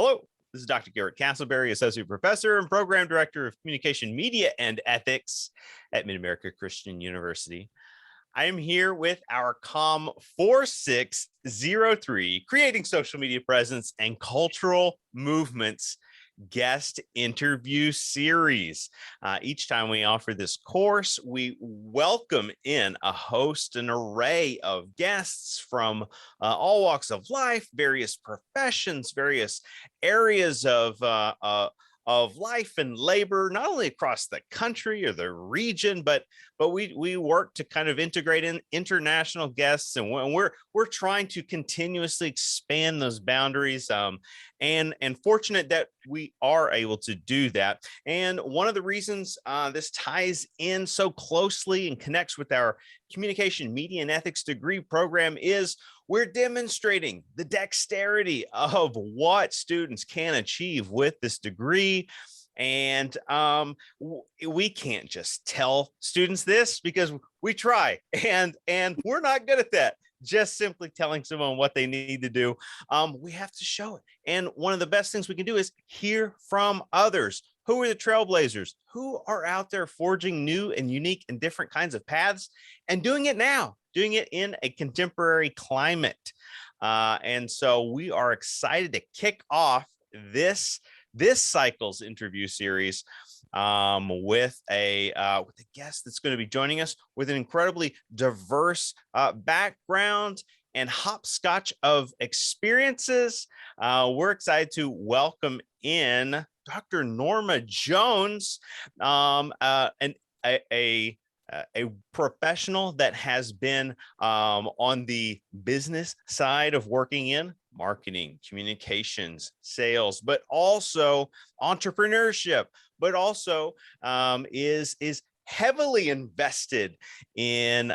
Hello, this is Dr. Garret Castleberry, Associate Professor and Program Director of Communication, Media, and Ethics at Mid-America Christian University. I am here with our COM 4603, Creating Social Media Presence and Cultural Movements guest interview series. Each time we offer this course, we welcome in a host, an array of guests from all walks of life, various professions, various areas of life and labor, not only across the country or the region, but we work to kind of integrate in international guests, and we're trying to continuously expand those boundaries. And fortunate that we are able to do that. And one of the reasons this ties in so closely and connects with our Communication, Media, and Ethics degree program is we're demonstrating the dexterity of what students can achieve with this degree. And we can't just tell students this because we try, and we're not good at that. Just simply telling someone what they need to do. We have to show it. And one of the best things we can do is hear from others. Who are the trailblazers? Who are out there forging new and unique and different kinds of paths and doing it now, doing it in a contemporary climate. And so we are excited to kick off this cycle's interview series with a guest that's going to be joining us with an incredibly diverse background and hopscotch of experiences. We're excited to welcome in Dr. Norma Jones, a professional that has been on the business side of working in marketing, communications, sales, but also entrepreneurship, but also is heavily invested in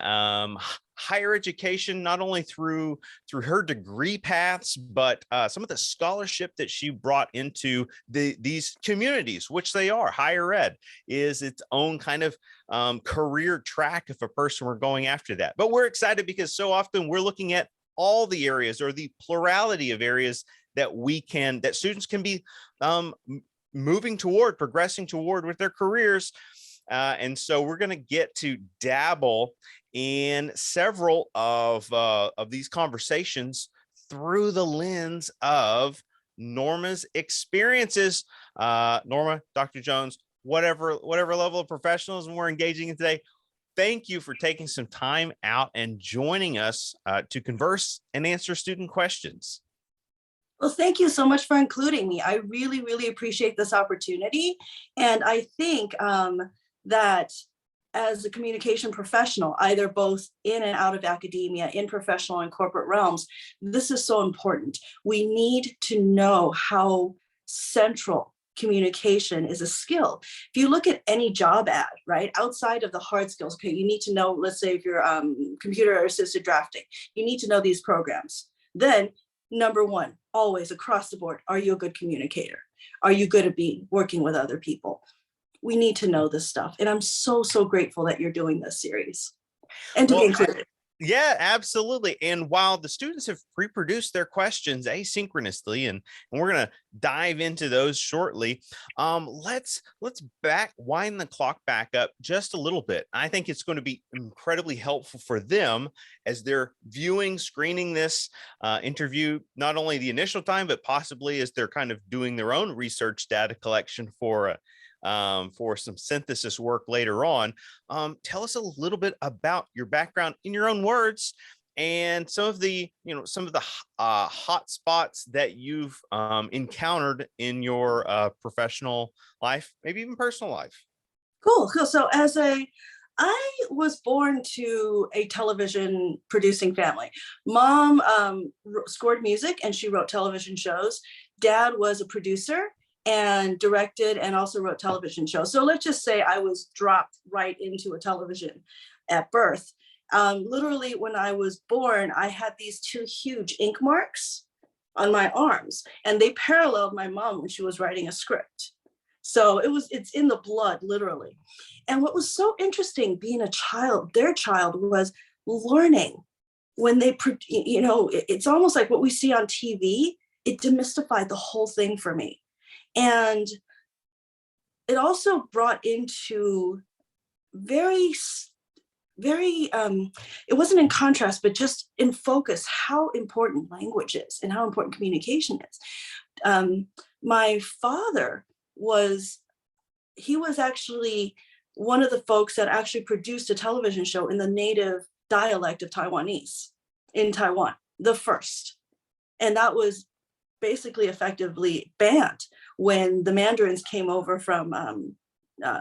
higher education, not only through her degree paths, but some of the scholarship that she brought into these communities, which they are. Higher ed is its own kind of career track if a person were going after that. But we're excited because so often we're looking at all the areas or the plurality of areas that students can be moving toward, progressing toward with their careers. And so we're going to get to dabble in several of these conversations through the lens of Norma's experiences. Norma, Dr. Jones, whatever level of professionalism we're engaging in today, thank you for taking some time out and joining us to converse and answer student questions. Well, thank you so much for including me. I really, really appreciate this opportunity. And I think that as a communication professional, either both in and out of academia, in professional and corporate realms, this is so important. We need to know how central communication is a skill. If you look at any job ad, right, outside of the hard skills, okay, you need to know, let's say if you're computer assisted drafting, you need to know these programs. Then number one, always across the board, are you a good communicator? Are you good at working with other people? We need to know this stuff. And I'm so, so grateful that you're doing this series and to be included. Yeah, absolutely. And while the students have pre-produced their questions asynchronously, and we're going to dive into those shortly, let's wind the clock back up just a little bit. I think it's going to be incredibly helpful for them as they're viewing, screening this interview, not only the initial time, but possibly as they're kind of doing their own research data collection for some synthesis work later on. Tell us a little bit about your background in your own words and some of the hot spots that you've encountered in your professional life, maybe even personal life. Cool. So I was born to a television producing family. Mom scored music and she wrote television shows. Dad was a producer and directed and also wrote television shows. So let's just say I was dropped right into a television at birth. Literally when I was born, I had these two huge ink marks on my arms and they paralleled my mom when she was writing a script. So it's in the blood, literally. And what was so interesting being a child, their child, was learning when they, it's almost like what we see on TV it demystified the whole thing for me. And it also brought into very, it wasn't in contrast, but just in focus, how important language is and how important communication is. My father he was actually one of the folks that actually produced a television show in the native dialect of Taiwanese in Taiwan, the first. And that was basically effectively banned when the Mandarins came over from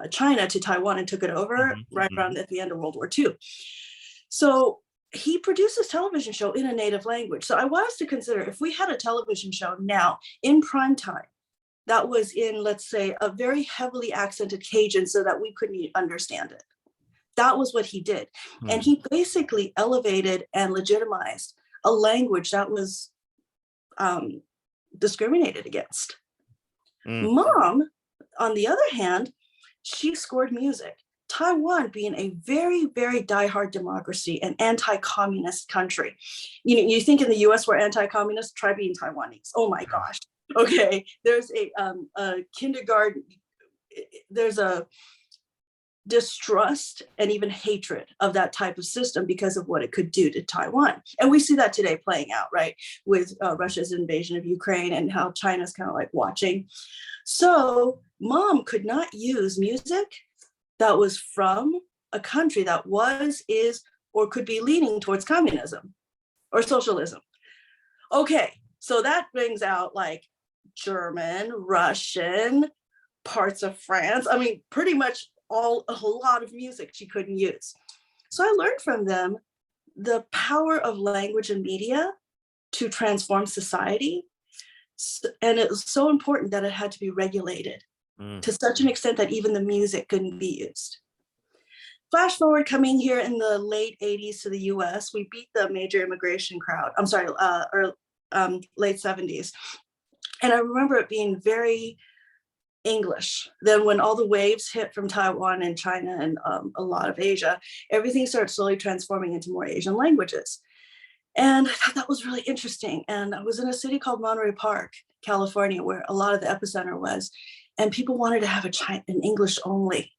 China to Taiwan and took it over right around at the end of World War II. So he produced this television show in a native language. So I was to consider, if we had a television show now in prime time that was in, let's say, a very heavily accented Cajun so that we couldn't understand it. That was what he did. And he basically elevated and legitimized a language that was discriminated against. Mom, on the other hand, she scored music. Taiwan being a very, very diehard democracy and anti-communist country. You think in the US we're anti-communist, try being Taiwanese. Oh my gosh. Okay, there's a kindergarten, there's a distrust and even hatred of that type of system because of what it could do to Taiwan. And we see that today playing out, right, with Russia's invasion of Ukraine and how China's kind of like watching. So Mom could not use music that was from a country that was, is, or could be leaning towards communism or socialism. Okay, so that brings out like German, Russian, parts of France. I mean, pretty much a whole lot of music she couldn't use. So I learned from them the power of language and media to transform society. And it was so important that it had to be regulated to such an extent that even the music couldn't be used. Flash forward, coming here in the late 80s to the US, we beat the major immigration crowd. I'm sorry, late 70s. And I remember it being very English. Then when all the waves hit from Taiwan and China and a lot of Asia, everything started slowly transforming into more Asian languages. And I thought that was really interesting. And I was in a city called Monterey Park, California, where a lot of the epicenter was. And people wanted to have an English only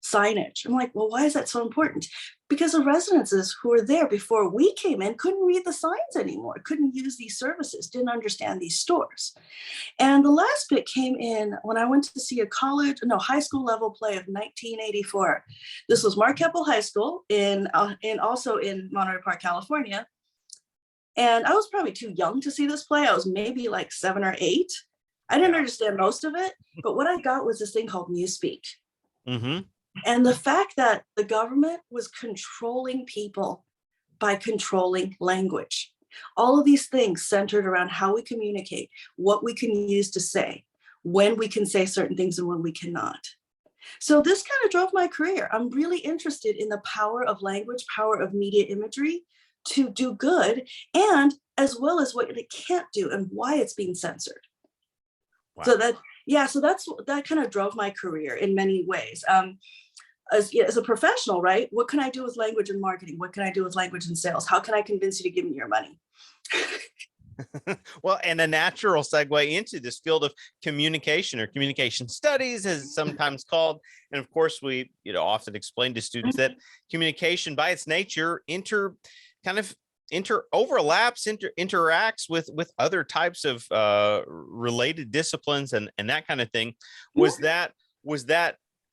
signage. I'm like, well, why is that so important? Because the residents who were there before we came in couldn't read the signs anymore, couldn't use these services, didn't understand these stores. And the last bit came in when I went to see a high school level play of 1984. This was Mark Keppel High School also in Monterey Park, California. And I was probably too young to see this play. I was maybe like 7 or 8. I didn't understand most of it, but what I got was this thing called Newspeak. And the fact that the government was controlling people by controlling language. All of these things centered around how we communicate, what we can use to say, when we can say certain things and when we cannot. So this kind of drove my career. I'm really interested in the power of language, power of media imagery to do good, and as well as what it can't do and why it's being censored. Wow. So that kind of drove my career in many ways. As a professional, right? What can I do with language and marketing? What can I do with language and sales? How can I convince you to give me your money? Well, and a natural segue into this field of communication, or communication studies as it's sometimes called. And of course, we often explain to students that communication by its nature interacts with other types of related disciplines and that kind of thing. Was that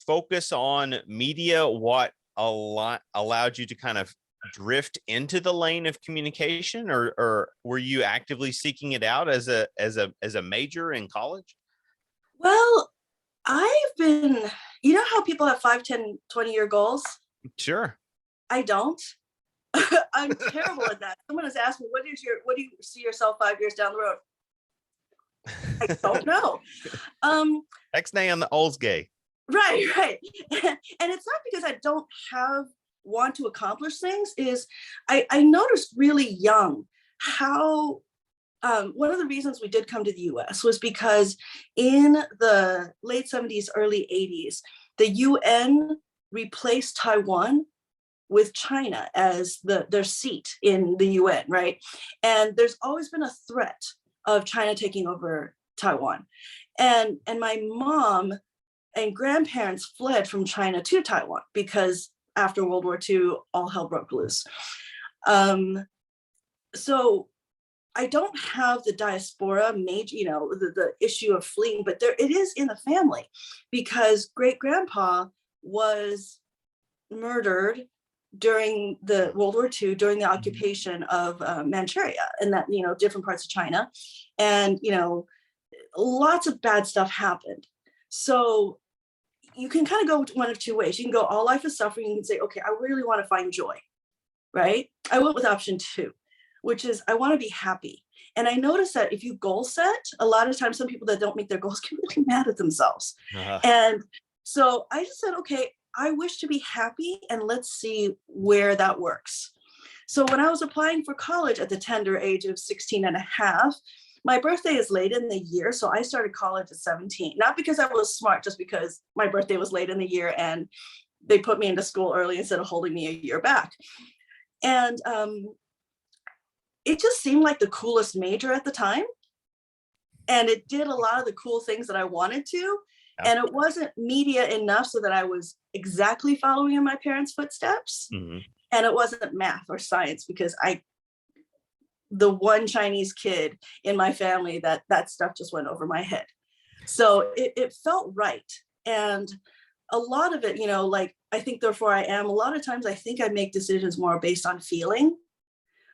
focus on media what allowed you to kind of drift into the lane of communication, or were you actively seeking it out as a major in college? Well, I've been, how people have 5, 10, 20-year goals? Sure. I don't. I'm terrible at that. Someone has asked me, what do you see yourself 5 years down the road? I don't know. X-nay on the Olds gay. Right. And it's not because I don't want to accomplish things. Is I noticed really young how one of the reasons we did come to the US was because in the late 70s, early 80s, the UN replaced Taiwan with China as their seat in the UN, right? And there's always been a threat of China taking over Taiwan. And my mom and grandparents fled from China to Taiwan because after World War II, all hell broke loose. So I don't have the diaspora major, the issue of fleeing, but it is in the family because great grandpa was murdered during the World War II, during the occupation of Manchuria and that, different parts of China. And, lots of bad stuff happened. So you can kind of go one of two ways. You can go, all life is suffering. You can say, okay, I really want to find joy, right? I went with option 2, which is I want to be happy. And I noticed that if you goal set, a lot of times some people that don't meet their goals get really mad at themselves. And so I just said, okay, I wish to be happy and let's see where that works. So when I was applying for college at the tender age of 16 and a half, my birthday is late in the year. So I started college at 17, not because I was smart, just because my birthday was late in the year and they put me into school early instead of holding me a year back. And it just seemed like the coolest major at the time. And it did a lot of the cool things that I wanted to. And it wasn't media enough so that I was exactly following in my parents' footsteps. Mm-hmm. And it wasn't math or science because the one Chinese kid in my family that stuff just went over my head. So it felt right. And a lot of it, like I think therefore I am, a lot of times I think I make decisions more based on feeling,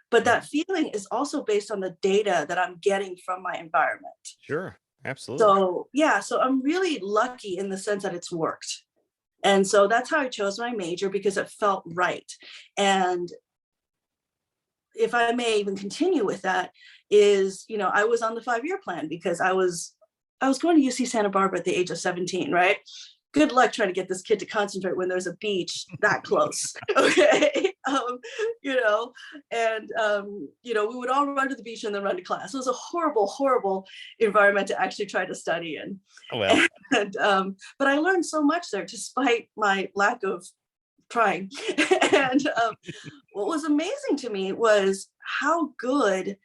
but that feeling is also based on the data that I'm getting from my environment. Sure, absolutely. So yeah, so I'm really lucky in the sense that it's worked. And so that's how I chose my major because it felt right. And if I may even continue with that is, I was on the 5-year plan because I was going to UC Santa Barbara at the age of 17, right? Good luck trying to get this kid to concentrate when there's a beach that close. Okay. We would all run to the beach and then run to class. It was a horrible, horrible environment to actually try to study in. Oh, well. But I learned so much there despite my lack of trying. And what was amazing to me was how good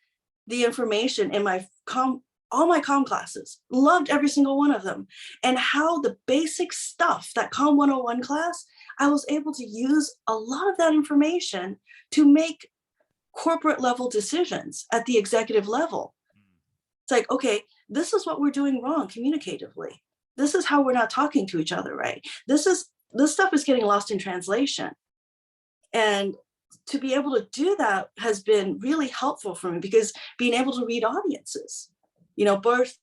the information in all my comm classes, loved every single one of them, and how the basic stuff, that comm 101 class, I was able to use a lot of that information to make corporate level decisions at the executive level. It's like, okay, this is what we're doing wrong communicatively. This is how we're not talking to each other, right? This stuff is getting lost in translation. And to be able to do that has been really helpful for me because being able to read audiences, both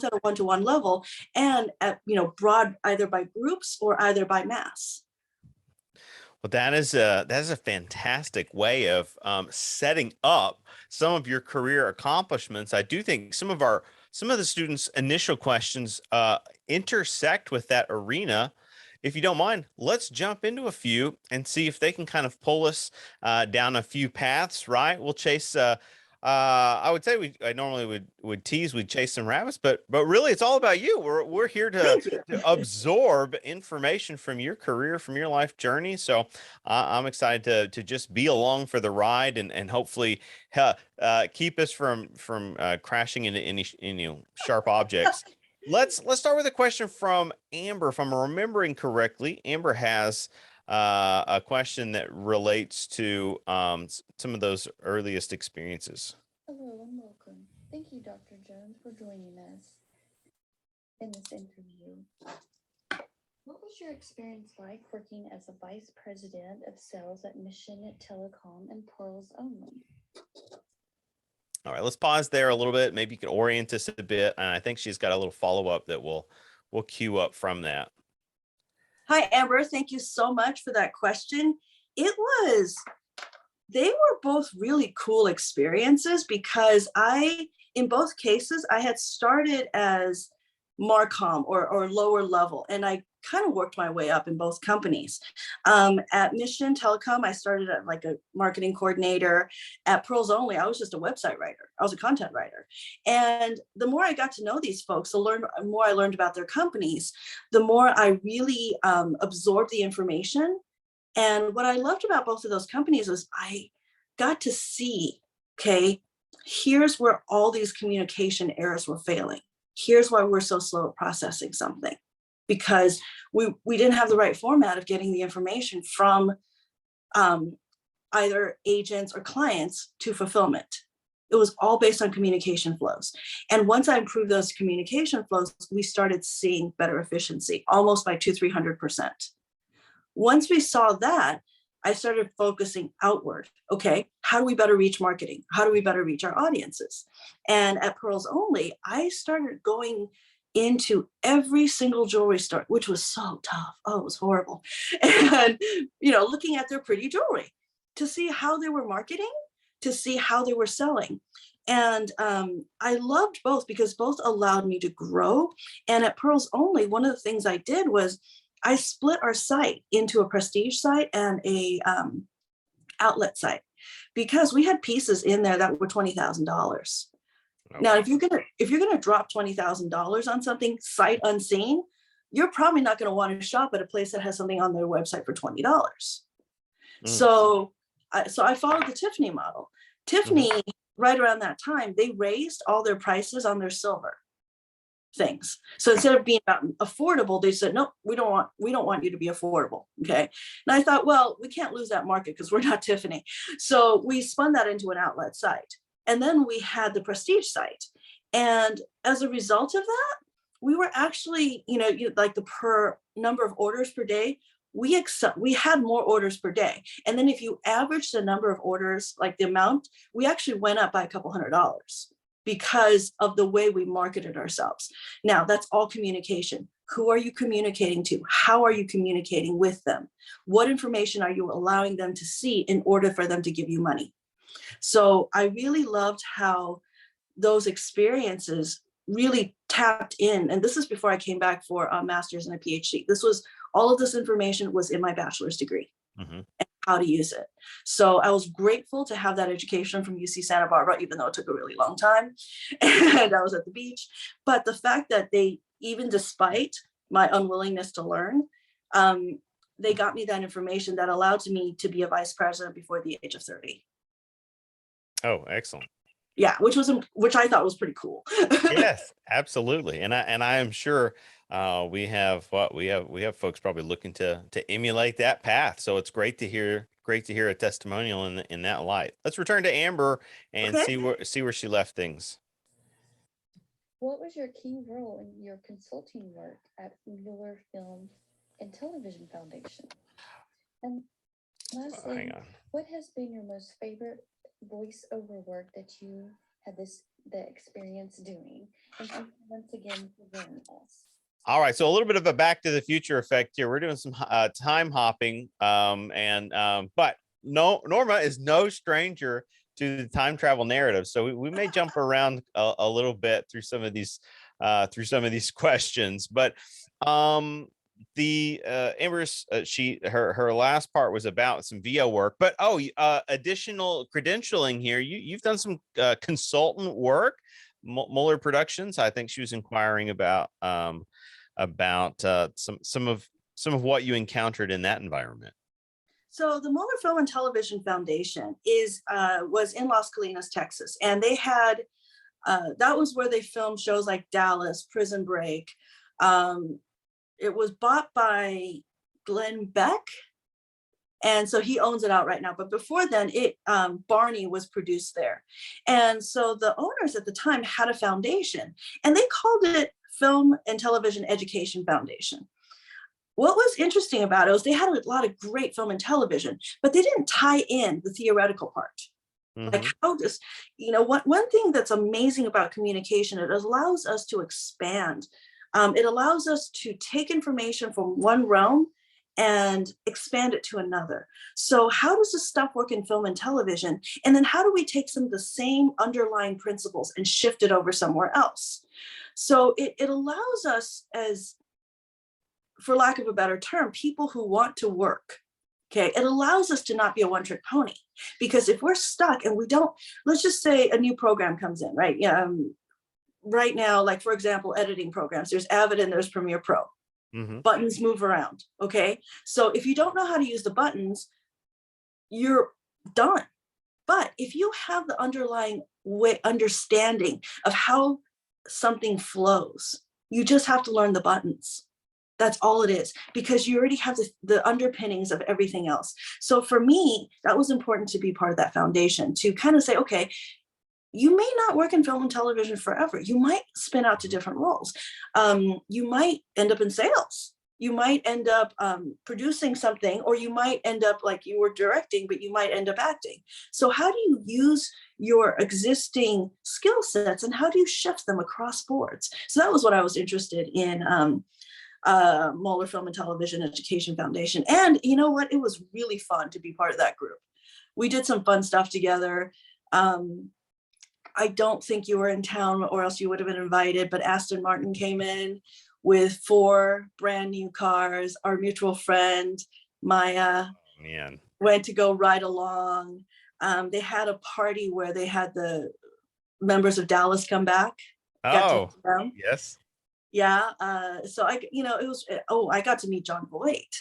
at a one-to-one level and at, broad, either by groups or either by mass. Well, that is a fantastic way of setting up some of your career accomplishments. I do think some of the students' initial questions intersect with that arena. If you don't mind, let's jump into a few and see if they can kind of pull us down a few paths, right? We'll chase, I would say I normally would tease, we'd chase some rabbits, but really it's all about you. We're here to absorb information from your career, from your life journey. So I'm excited to just be along for the ride and hopefully keep us from crashing into any sharp objects. Let's start with a question from Amber. If I'm remembering correctly, Amber has a question that relates to some of those earliest experiences. Hello and welcome. Thank you, Dr. Jones, for joining us in this interview. What was your experience like working as a vice president of sales at Mission Telecom and Pearls Only? All right, let's pause there a little bit. Maybe you can orient us a bit. And I think she's got a little follow-up that we'll queue up from that. Hi, Amber. Thank you so much for that question. They were both really cool experiences because in both cases, I had started as Marcom or lower level, and I kind of worked my way up in both companies. At Mission Telecom, I started at like a marketing coordinator. At Pearls Only, I was just a website writer. I was a content writer. And the more I got to know these folks, the more I learned about their companies, the more I really absorbed the information. And what I loved about both of those companies was I got to see, okay, here's where all these communication errors were failing. Here's why we're so slow at processing something, because we didn't have the right format of getting the information from either agents or clients to fulfillment. It was all based on communication flows. And once I improved those communication flows, we started seeing better efficiency, almost by 200-300%. Once we saw that, I started focusing outward. Okay, how do we better reach marketing? How do we better reach our audiences? And at Pearls Only, I started going into every single jewelry store, which was so tough. Oh, it was horrible. And, looking at their pretty jewelry to see how they were marketing, to see how they were selling. And I loved both because both allowed me to grow. And at Pearls Only, one of the things I did was I split our site into a prestige site and a outlet site, because we had pieces in there that were $20,000. Now, if you're gonna drop $20,000 on something sight unseen, you're probably not gonna want to shop at a place that has something on their website for $20. So I followed the Tiffany model. Tiffany, right around that time, they raised all their prices on their silver things. So instead of being affordable, they said, no, we don't want you to be affordable. Okay. And I thought, well, we can't lose that market because we're not Tiffany. So we spun that into an outlet site. And then we had the prestige site. And as a result of that, we were actually, like the per number of orders per day, we had more orders per day. And then if you average the number of orders, like the amount, we actually went up by a couple $100 because of the way we marketed ourselves. Now, that's all communication. Who are you communicating to? How are you communicating with them? What information are you allowing them to see in order for them to give you money? So I really loved how those experiences really tapped in. And this is before I came back for a master's and a PhD. All of this information was in my bachelor's degree. And how to use it. So I was grateful to have that education from UC Santa Barbara, even though it took a really long time and I was at the beach. But the fact that they, even despite my unwillingness to learn, they got me that information that allowed me to be a vice president before the age of 30. Oh, excellent. Yeah, which I thought was pretty cool. Yes, absolutely. And I am sure we have folks probably looking to emulate that path. So it's great to hear a testimonial in that light. Let's return to Amber and see where she left things. What was your key role in your consulting work at Mueller Film and Television Foundation? And lastly, hang on. What has been your most favorite voiceover work that you had the experience doing? And thank you once again for joining us. All right, so a little bit of a Back to the Future effect here. We're doing some time hopping, but Norma is no stranger to the time travel narrative, so we may jump around a little bit through some of these questions. But Amber's her last part was about some VO work, but additional credentialing here. You've done some consultant work, Mueller Productions. I think she was inquiring about some of what you encountered in that environment. So the Mueller Film and Television Foundation was in Las Colinas, Texas, and they had that was where they filmed shows like Dallas, Prison Break. It was bought by Glenn Beck, and so he owns it out right now. But before then, Barney was produced there, and so the owners at the time had a foundation, and they called it Film and Television Education Foundation. What was interesting about it was they had a lot of great film and television, but they didn't tie in the theoretical part. Like how does, one thing that's amazing about communication, it allows us to expand. It allows us to take information from one realm and expand it to another. So how does this stuff work in film and television? And then how do we take some of the same underlying principles and shift it over somewhere else? So it allows us, as, for lack of a better term, people who want to work. Okay, it allows us to not be a one-trick pony, because if we're stuck and we don't, let's just say a new program comes in, right? Right now, like for example, editing programs, there's Avid and there's Premiere Pro. Buttons move around. Okay, so if you don't know how to use the buttons, you're done. But if you have the underlying understanding of how something flows, you just have to learn the buttons. That's all it is, because you already have the underpinnings of everything else. So for me, that was important to be part of that foundation, to kind of say, okay, you may not work in film and television forever. You might spin out to different roles. You might end up in sales. You might end up producing something, or you might end up like you were directing, but you might end up acting. So how do you use your existing skill sets, and how do you shift them across boards? So that was what I was interested in. Moeller Film and Television Education Foundation. And you know what? It was really fun to be part of that group. We did some fun stuff together. I don't think you were in town, or else you would have been invited, but Aston Martin came in with 4 brand new cars. Our mutual friend, Maya, went to go ride along. They had a party where they had the members of Dallas come back. Oh, yes. Yeah. So it was, I got to meet John Voight.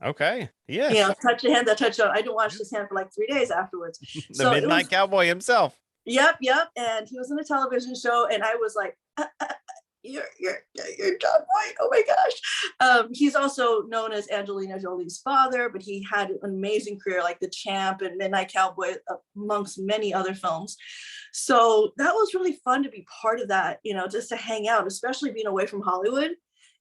Okay. Yes. Touch the hand that touched on. I didn't wash his hand for like 3 days afterwards. The Midnight Cowboy himself. Yep. And he was in a television show, and I was like, you're John Voight. Oh my gosh. He's also known as Angelina Jolie's father, but he had an amazing career, like The Champ and Midnight Cowboy, amongst many other films. So that was really fun to be part of that, just to hang out, especially being away from Hollywood,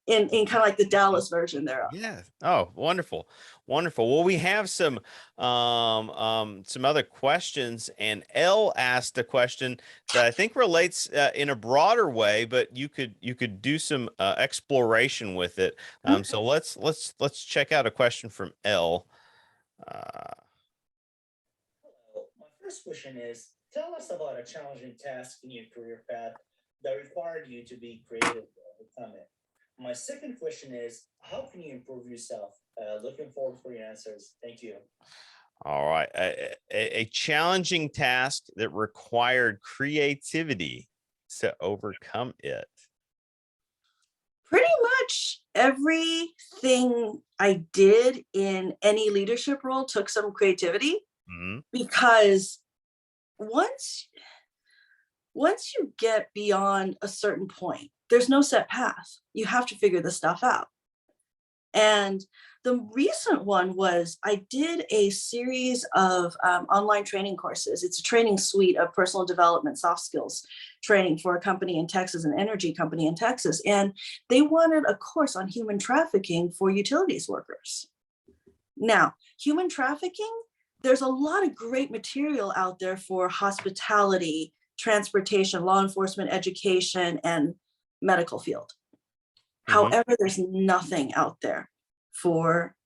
in kind of like the Dallas version there. Yeah. Oh, wonderful. Well, we have some other questions, and Elle asked a question that I think relates in a broader way, but you could do some exploration with it. So let's check out a question from Elle. Hello. My first question is, tell us about a challenging task in your career path that required you to be creative to overcome it. My second question is, how can you improve yourself? Looking forward for your answers. Thank you. All right. A challenging task that required creativity to overcome it. Pretty much everything I did in any leadership role took some creativity, because once you get beyond a certain point, there's no set path. You have to figure this stuff out. And the recent one was, I did a series of online training courses. It's a training suite of personal development, soft skills training for a company in Texas, an energy company in Texas. And they wanted a course on human trafficking for utilities workers. Now, human trafficking, there's a lot of great material out there for hospitality, transportation, law enforcement, education, and medical field. However, there's nothing out there for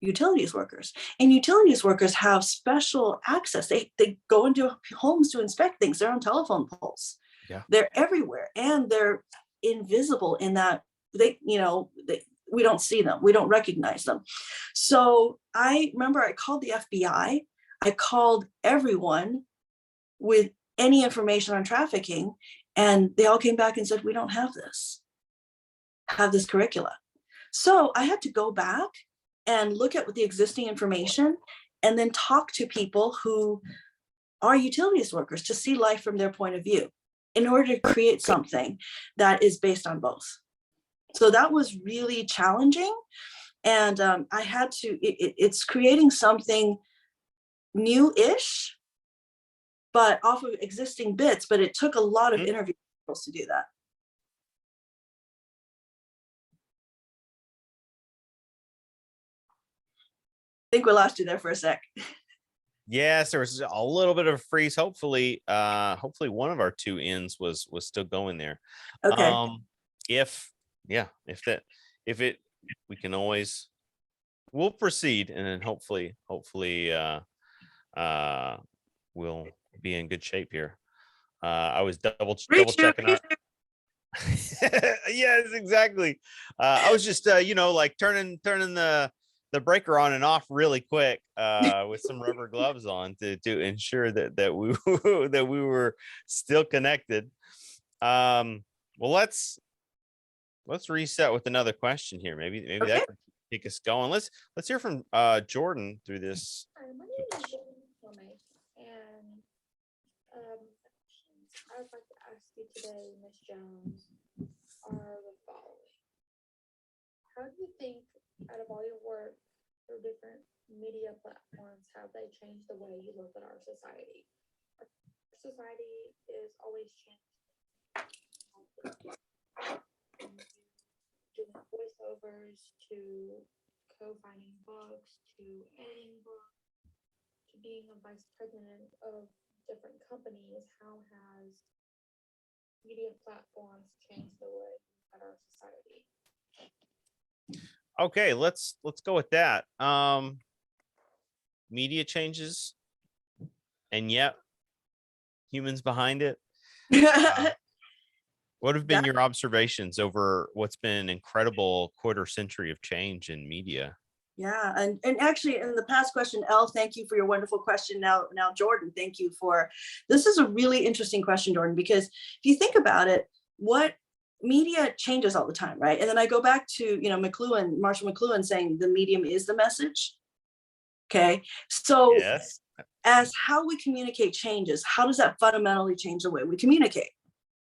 utilities workers. And utilities workers have special access. They go into homes to inspect things. They're on telephone poles. Yeah. They're everywhere, and they're invisible in that we don't see them. We don't recognize them. So I remember I called the FBI. I called everyone with any information on trafficking, and they all came back and said, we don't have this curricula. So I had to go back and look at the existing information, and then talk to people who are utilities workers to see life from their point of view, in order to create something that is based on both. So that was really challenging. And I had to, it's creating something new-ish, but off of existing bits, but it took a lot of interviews to do that. I think we lost you there for a sec. Yes, there was a little bit of a freeze. Hopefully one of our 2 ends was still going there. Okay. We can always, we'll proceed, and then hopefully we'll be in good shape here. I was double checking our yes, exactly. I was just like turning the breaker on and off really quick with some rubber gloves on to ensure that we were still connected. Well, let's reset with another question here. Maybe okay. That can keep us going. Let's hear from Jordan through this. Hi, my name is Jordan Plumate, you today, Ms. Jones, are the following. How do you think, out of all your work through different media platforms, have they changed the way you look at our society? Our society is always changing. Doing voiceovers to co-finding books to editing books to being a vice president of different companies. How has media platforms changed the way at our society? Okay, let's go with that. Media changes, and yet humans behind it. What have been That- your observations over what's been an incredible quarter century of change in media? Yeah, and actually in the past question, Elle, thank you for your wonderful question. Now, Jordan, thank you for, this is a really interesting question, Jordan, because if you think about it, what media changes all the time, right? And then I go back to, Marshall McLuhan saying the medium is the message. Okay, so Yes. as how we communicate changes, how does that fundamentally change the way we communicate,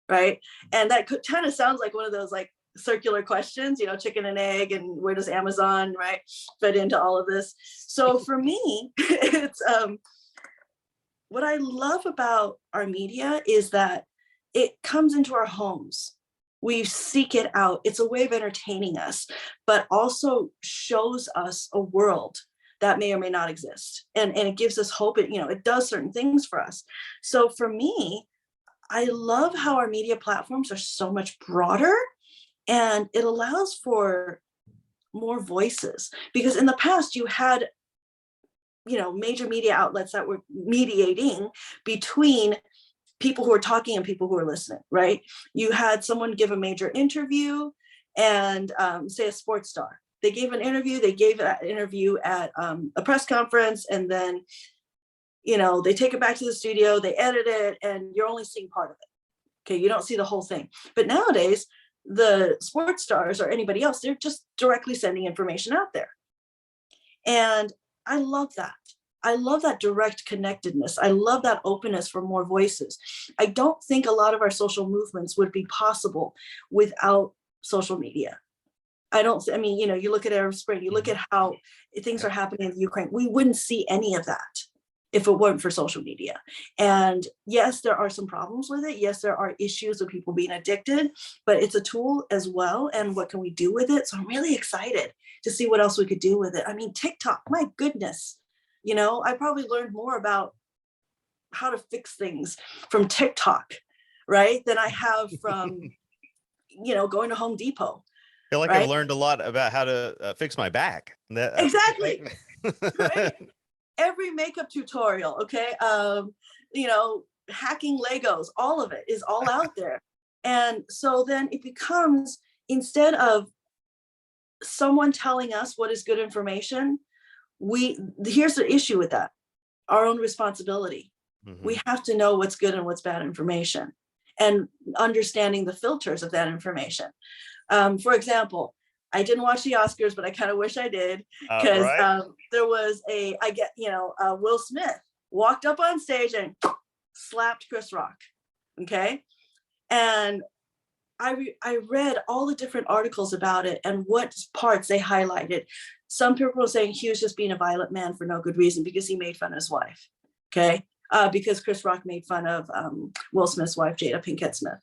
right? And that kind of sounds like one of those like circular questions, chicken and egg, and where does Amazon, right, fit into all of this? So for me, it's what I love about our media is that it comes into our homes. We seek it out. It's a way of entertaining us, but also shows us a world that may or may not exist. And it gives us hope. It does certain things for us. So for me, I love how our media platforms are so much broader, and it allows for more voices, because in the past you had, major media outlets that were mediating between people who are talking and people who are listening, right? You had someone give a major interview, and say a sports star. They gave an interview, they gave that interview at a press conference, and then, they take it back to the studio, they edit it, and you're only seeing part of it. Okay, you don't see the whole thing. But nowadays, the sports stars or anybody else, they're just directly sending information out there. And I love that. I love that direct connectedness. I love that openness for more voices. I don't think a lot of our social movements would be possible without social media. You look at Arab Spring, you look at how things are happening in Ukraine. We wouldn't see any of that if it weren't for social media. And yes, there are some problems with it. Yes, there are issues of people being addicted, but it's a tool as well. And what can we do with it? So I'm really excited to see what else we could do with it. I mean, TikTok, my goodness, I probably learned more about how to fix things from TikTok, right, than I have from, going to Home Depot. I feel like right? I've learned a lot about how to fix my back. Exactly. Right? Every makeup tutorial, okay, hacking Legos, all of it is all out there. And so then it becomes, instead of someone telling us what is good information, here's the issue with that: our own responsibility. We have to know what's good and what's bad information, and understanding the filters of that information. For example, I didn't watch the Oscars, but I kind of wish I did, because there was Will Smith walked up on stage and slapped Chris Rock. Okay. And I read all the different articles about it and what parts they highlighted. Some people were saying he was just being a violent man for no good reason because he made fun of his wife. Okay. Because Chris Rock made fun of Will Smith's wife, Jada Pinkett Smith.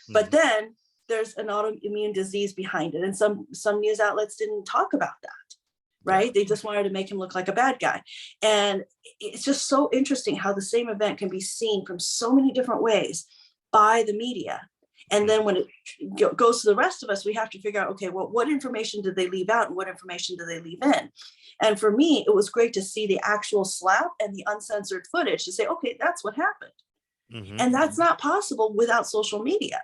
But then there's an autoimmune disease behind it. And some news outlets didn't talk about that, right? They just wanted to make him look like a bad guy. And it's just so interesting how the same event can be seen from so many different ways by the media. And then when it goes to the rest of us, we have to figure out, okay, well, what information did they leave out and what information did they leave in? And for me, it was great to see the actual slap and the uncensored footage to say, okay, that's what happened. And that's not possible without social media,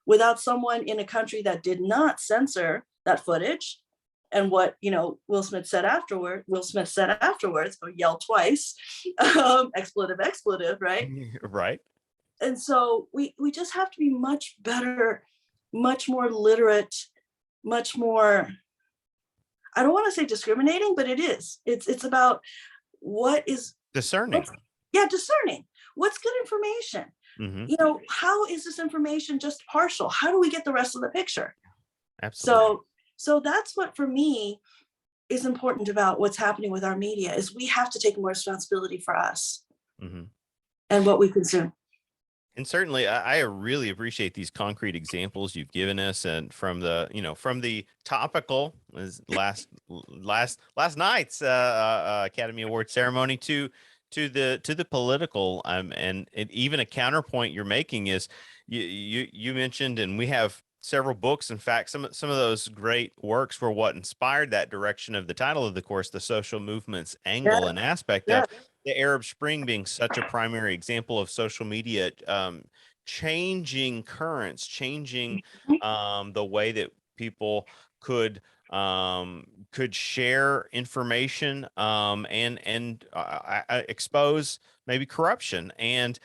without someone in a country that did not censor that footage. And what, Will Smith said afterwards, or yelled twice, expletive, right? Right. And so we just have to be much better, much more literate, much more, I don't want to say discriminating, but it is. It's about what is discerning. Discerning. What's good information? Mhm. You know, how is this information just partial? How do we get the rest of the picture? Absolutely. So that's what for me is important about what's happening with our media is we have to take more responsibility for us Mhm. and what we consume. And certainly, I really appreciate these concrete examples you've given us, and from the, from the topical as last night's Academy Award ceremony to the political, and even a counterpoint you're making is you mentioned, and we have several books. In fact, some of those great works were what inspired that direction of the title of the course, the social movements Yeah, angle and aspect yeah. of the Arab Spring being such a primary example of social media changing currents, changing the way that people could share information, and expose maybe corruption. And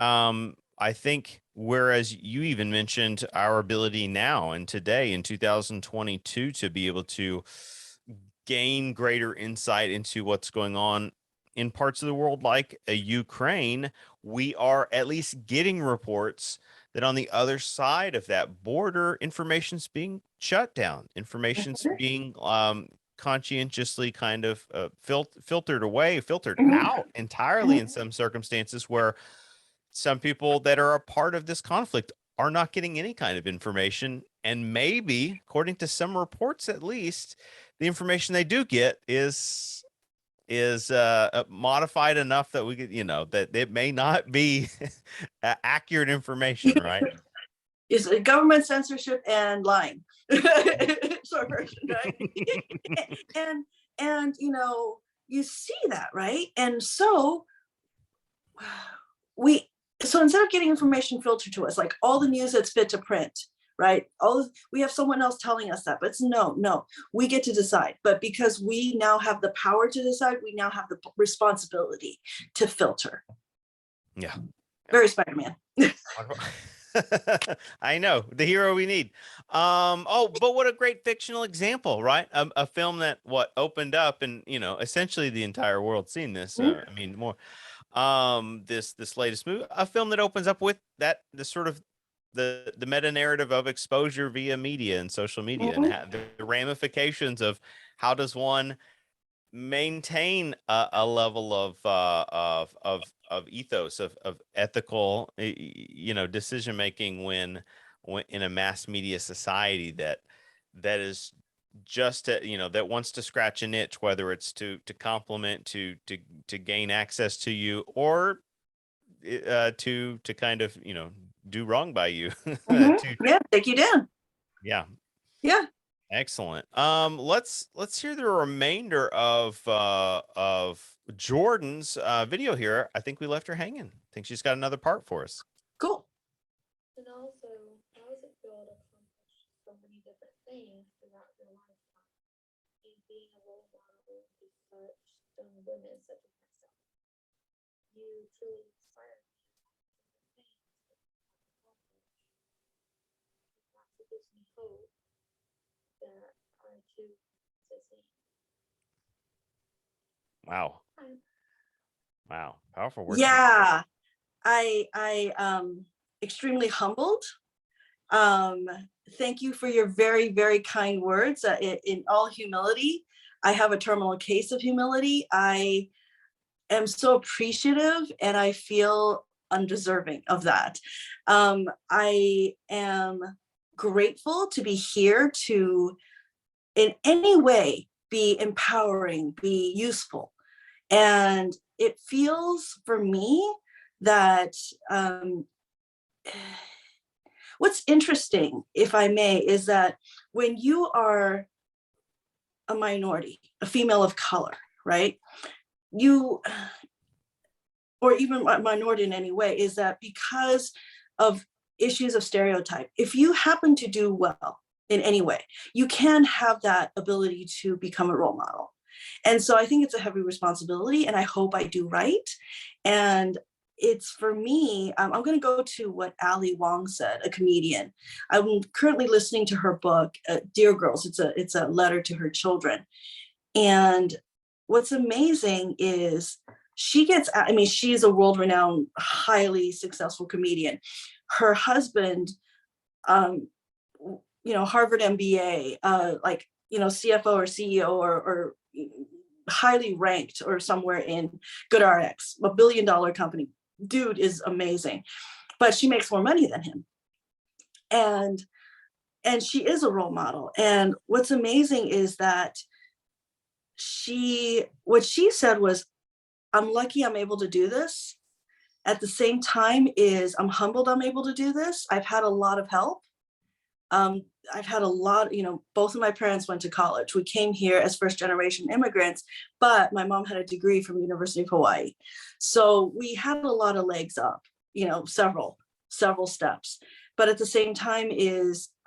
I think, whereas you even mentioned our ability now and today in 2022 to be able to gain greater insight into what's going on in parts of the world like Ukraine, we are at least getting reports that on the other side of that border, information's being shut down, information's being conscientiously kind of filtered away, filtered Mhm. out entirely in some circumstances, where some people that are a part of this conflict are not getting any kind of information. And maybe, according to some reports at least, the information they do get is modified enough that we could, that it may not be accurate information, right? Is government censorship and lying. Short version, right? and you know, you see that, right? And so we so instead of getting information filtered to us, like all the news that's fit to print, right? We have someone else telling us that, but it's no, we get to decide. But because we now have the power to decide, we now have the responsibility to filter. Yeah. Very Spider-Man. I know, the hero we need. But what a great fictional example, right? A film that what opened up, and essentially the entire world seen this. I mean, more this latest movie, a film that opens up with that the sort of the meta narrative of exposure via media and social media, and the ramifications of how does one maintain a level of ethos, of ethical decision making, when in a mass media society that is just that wants to scratch an itch, whether it's to compliment, to gain access to you, or to kind of do wrong by you. Yeah, take you down. Yeah. Yeah. Excellent. Let's hear the remainder of Jordan's video here. I think we left her hanging. I think she's got another part for us. Cool. And also, how does it feel to accomplish so many different things throughout your lifetime? And being a role model to such young women such as myself. You truly inspire me to do things that I accomplish. And that's what gives me hope that I too succeed. Wow. Wow. Powerful words. Yeah. I extremely humbled. Thank you for your very, very kind words. In all humility, I have a terminal case of humility. I am so appreciative, and I feel undeserving of that. I am grateful to be here to, in any way, be empowering, be useful. And it feels for me that what's interesting, if I may, is that when you are a minority, a female of color, right? Or even a minority in any way, is that because of issues of stereotype, if you happen to do well in any way, you can have that ability to become a role model. And so I think it's a heavy responsibility, and I hope I do right. And it's, for me, I'm going to go to what Ali Wong said, a comedian. I'm currently listening to her book, Dear Girls. It's a letter to her children. And what's amazing is I mean, she's a world-renowned, highly successful comedian. Her husband, Harvard MBA, CFO or CEO or highly ranked or somewhere in GoodRx, a $1 billion company. Dude is amazing, but she makes more money than him. And she is a role model. And what's amazing is that what she said was, I'm lucky I'm able to do this. At the same time is I'm humbled I'm able to do this. I've had a lot of help. I've had a lot, both of my parents went to college. We came here as first generation immigrants, but my mom had a degree from University of Hawaii. So we had a lot of legs up, several steps. But at the same time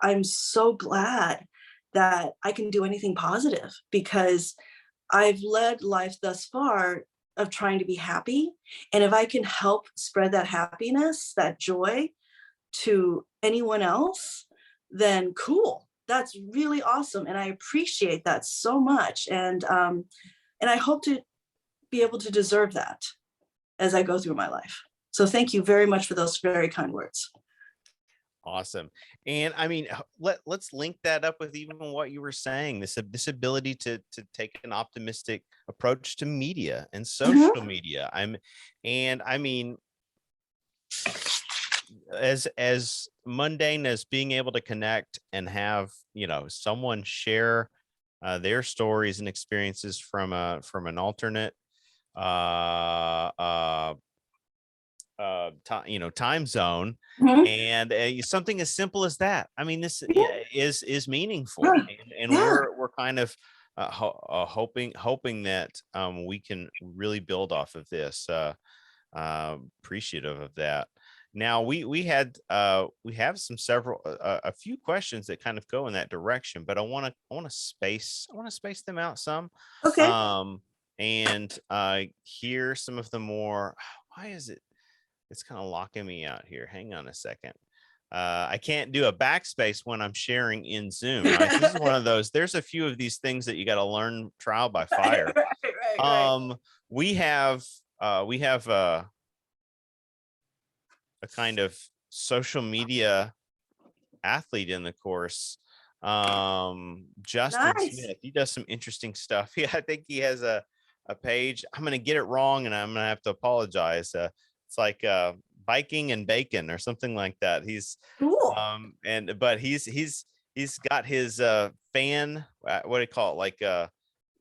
I'm so glad that I can do anything positive, because I've led life thus far of trying to be happy. And if I can help spread that happiness, that joy to anyone else, then cool. That's really awesome. And I appreciate that so much. And I hope to be able to deserve that as I go through my life. So thank you very much for those very kind words. Awesome. And I mean, let's link that up with even what you were saying, this ability to take an optimistic approach to media and social media. I mean, as mundane as being able to connect and have, someone share their stories and experiences from an alternate time zone, and something as simple as that. I mean, this is meaningful, and we're kind of hoping that we can really build off of this. Appreciative of that. Now we have a few questions that kind of go in that direction, but I want to space them out some. Okay. And hear some of the more. Why is it? It's kind of locking me out here. Hang on a second. I can't do a backspace when I'm sharing in Zoom. Right? This is one of those. There's a few of these things that you got to learn trial by fire. Right. We have a kind of social media athlete in the course. Justin Smith. He does some interesting stuff. Yeah, I think he has a page. I'm gonna get it wrong, and I'm gonna have to apologize. It's like biking and bacon or something like that. He's cool. But he's got his fan, what do you call it, like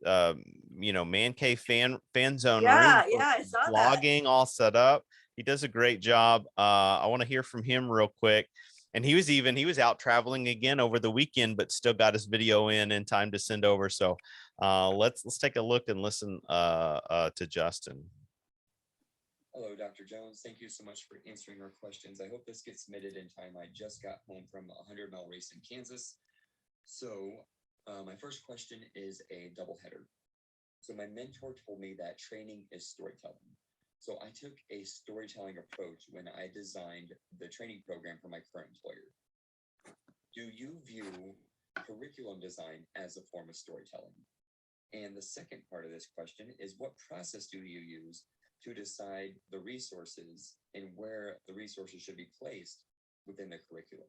man cave fan zone room. I saw vlogging that. All set up. He does a great job. I want to hear from him real quick. And he was out traveling again over the weekend, but still got his video in time to send over. So let's take a look and listen to Justin. Hello, Dr. Jones. Thank you so much for answering our questions. I hope this gets submitted in time. I just got home from a 100-mile race in Kansas. So my first question is a double header. So my mentor told me that training is storytelling. So I took a storytelling approach when I designed the training program for my current employer. Do you view curriculum design as a form of storytelling? And the second part of this question is, what process do you use to decide the resources and where the resources should be placed within the curriculum?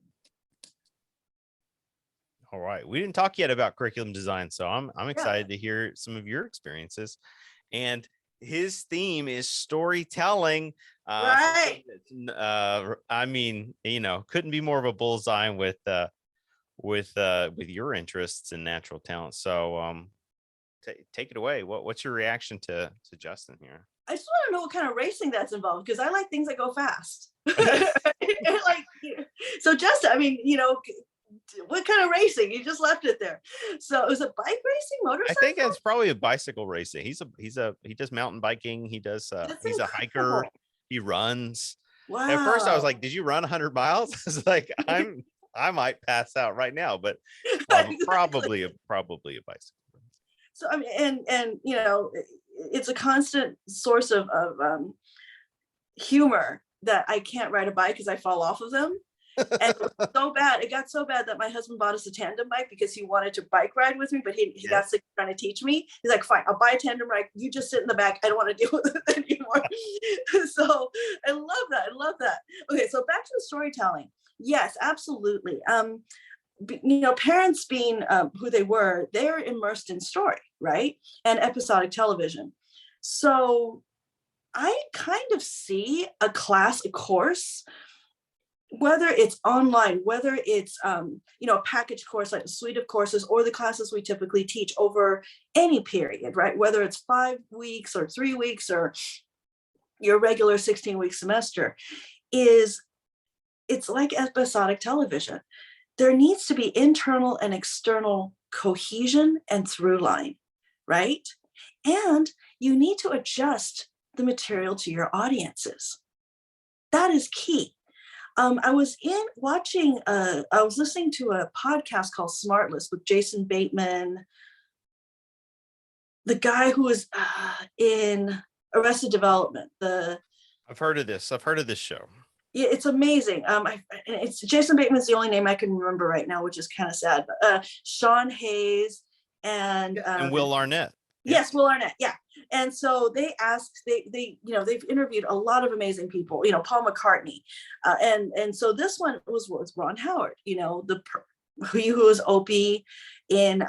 All right. We didn't talk yet about curriculum design, so I'm excited to hear some of your experiences. And his theme is storytelling. Right. I mean, couldn't be more of a bullseye with your interests in natural talent. So take it away. What's your reaction to Justin here? I just want to know what kind of racing that's involved, because I like things that go fast. So Justin, I mean, what kind of racing? You just left it there. So is it bike racing, motorcycle? I think it's probably a bicycle racing. He does mountain biking. He does he's a hiker. He runs. Wow. At first I was like, did you run 100 miles? I was like, I might pass out right now, but probably a bicycle. So I mean, and it's a constant source of humor that I can't ride a bike because I fall off of them. And it was so bad. It got so bad that my husband bought us a tandem bike because he wanted to bike ride with me, but he got sick trying to teach me. He's like, fine, I'll buy a tandem bike. You just sit in the back. I don't want to deal with it anymore. So I love that. I love that. Okay, so back to the storytelling. Yes, absolutely. Parents being who they were, they're immersed in story, right? And episodic television. So I kind of see a course, whether it's online, whether it's a package course like a suite of courses, or the classes we typically teach over any period, right? Whether it's 5 weeks or 3 weeks or your regular 16-week semester, it's like episodic television. There needs to be internal and external cohesion and through line, right? And you need to adjust the material to your audiences. That is key. I was listening to a podcast called Smartless with Jason Bateman, the guy who was in Arrested Development. I've heard of this. I've heard of this show. Yeah, it's amazing. It's Jason Bateman's the only name I can remember right now, which is kind of sad. But Sean Hayes and Will Arnett. Yes, Will Arnett. Yeah. And so they've interviewed a lot of amazing people, Paul McCartney. And so this one was Ron Howard, who was Opie in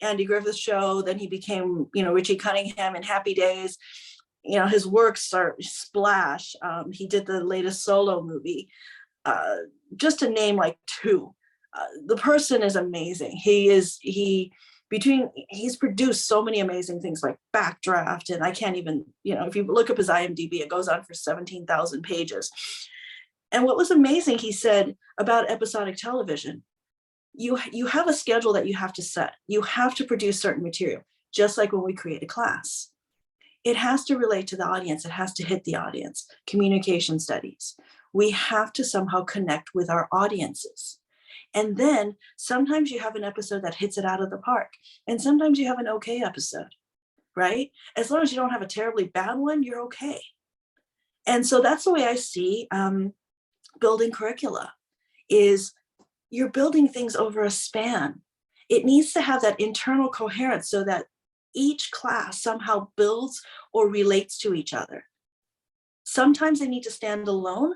Andy Griffith's show. Then he became, Richie Cunningham in Happy Days. His works are Splash. He did the latest solo movie, just to name like two. The person is amazing. He's produced so many amazing things like Backdraft, and I can't even, if you look up his IMDb, it goes on for 17,000 pages. And what was amazing, he said about episodic television, you have a schedule that you have to set. You have to produce certain material, just like when we create a class. It has to relate to the audience. It has to hit the audience. Communication studies. We have to somehow connect with our audiences. And then sometimes you have an episode that hits it out of the park. And sometimes you have an okay episode, right? As long as you don't have a terribly bad one, you're okay. And so that's the way I see building curricula, is you're building things over a span. It needs to have that internal coherence so that each class somehow builds or relates to each other. Sometimes they need to stand alone,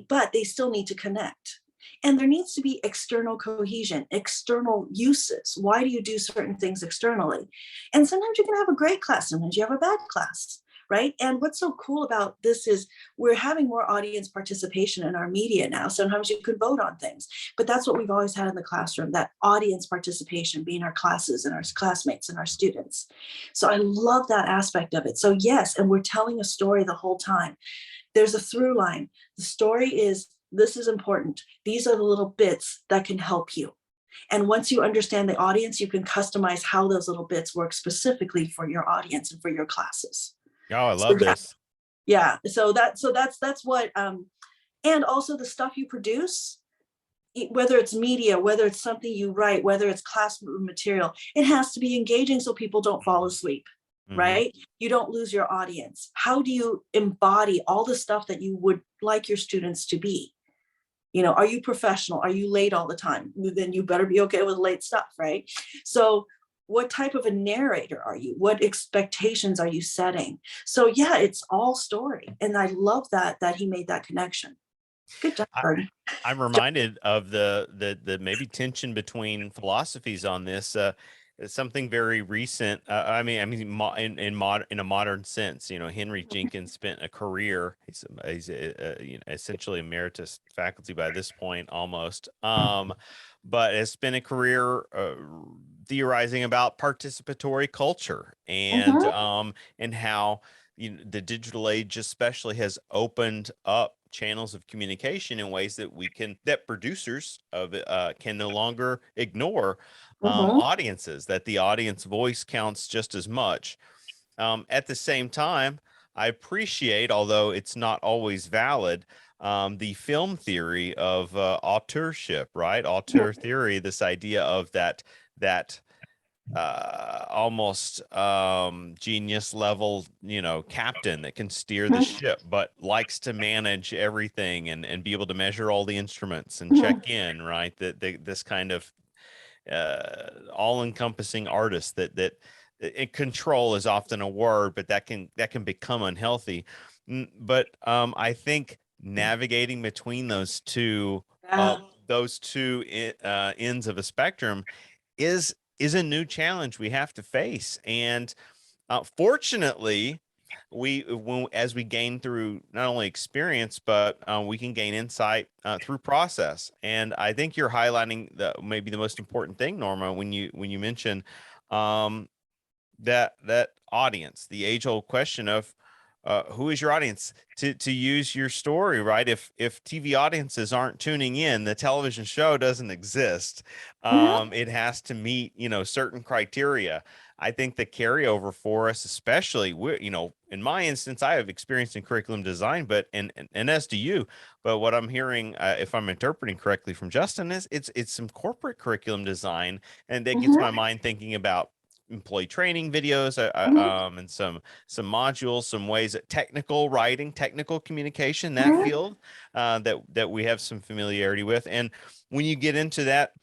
but they still need to connect. And there needs to be external cohesion, external uses. Why do you do certain things externally? And sometimes you can have a great class, sometimes you have a bad class, right? And what's so cool about this is we're having more audience participation in our media now. Sometimes you can vote on things, but that's what we've always had in the classroom, that audience participation being our classes and our classmates and our students. So I love that aspect of it. So yes, and we're telling a story the whole time. There's a through line. The story is, this is important. These are the little bits that can help you. And once you understand the audience, you can customize how those little bits work specifically for your audience and for your classes. Oh, I love this. Yeah. So that's what, and also the stuff you produce, whether it's media, whether it's something you write, whether it's classroom material, it has to be engaging so people don't fall asleep, right? You don't lose your audience. How do you embody all the stuff that you would like your students to be? Are you professional? Are you late all the time? Then you better be okay with late stuff, right? So what type of a narrator are you? What expectations are you setting? So yeah, it's all story. And I love that he made that connection. Good job, Bernie. I'm reminded of the maybe tension between philosophies on this. It's something very recent. In a modern sense, Henry Jenkins spent a career. He's essentially emeritus faculty by this point, almost. But has spent a career theorizing about participatory culture and how the digital age especially has opened up channels of communication in ways that producers of it can no longer ignore audiences, that the audience voice counts just as much. At the same time, I appreciate, although it's not always valid, the film theory of authorship, right? Auteur theory, this idea of that almost genius level, captain that can steer the Mhm. ship, but likes to manage everything and be able to measure all the instruments and Mhm. check in, right? This kind of all-encompassing artist control is often a word, but that can become unhealthy. But I think navigating between Yeah. those two ends of a spectrum is a new challenge we have to face. And fortunately, as we gain through not only experience, but we can gain insight through process. And I think you're highlighting maybe the most important thing, Norma, when you mention um, that audience, the age old question of who is your audience, to use your story, right? If TV audiences aren't tuning in, the television show doesn't exist. Mhm. It has to meet, certain criteria. I think the carryover for us, especially, in my instance, I have experience in curriculum design, but and as do you. But what I'm hearing, if I'm interpreting correctly from Justin, is it's some corporate curriculum design, and that gets Mhm. my mind thinking about employee training videos, Mhm. and some modules, some ways at technical writing, technical communication, that Mhm. field that we have some familiarity with. And when you get into that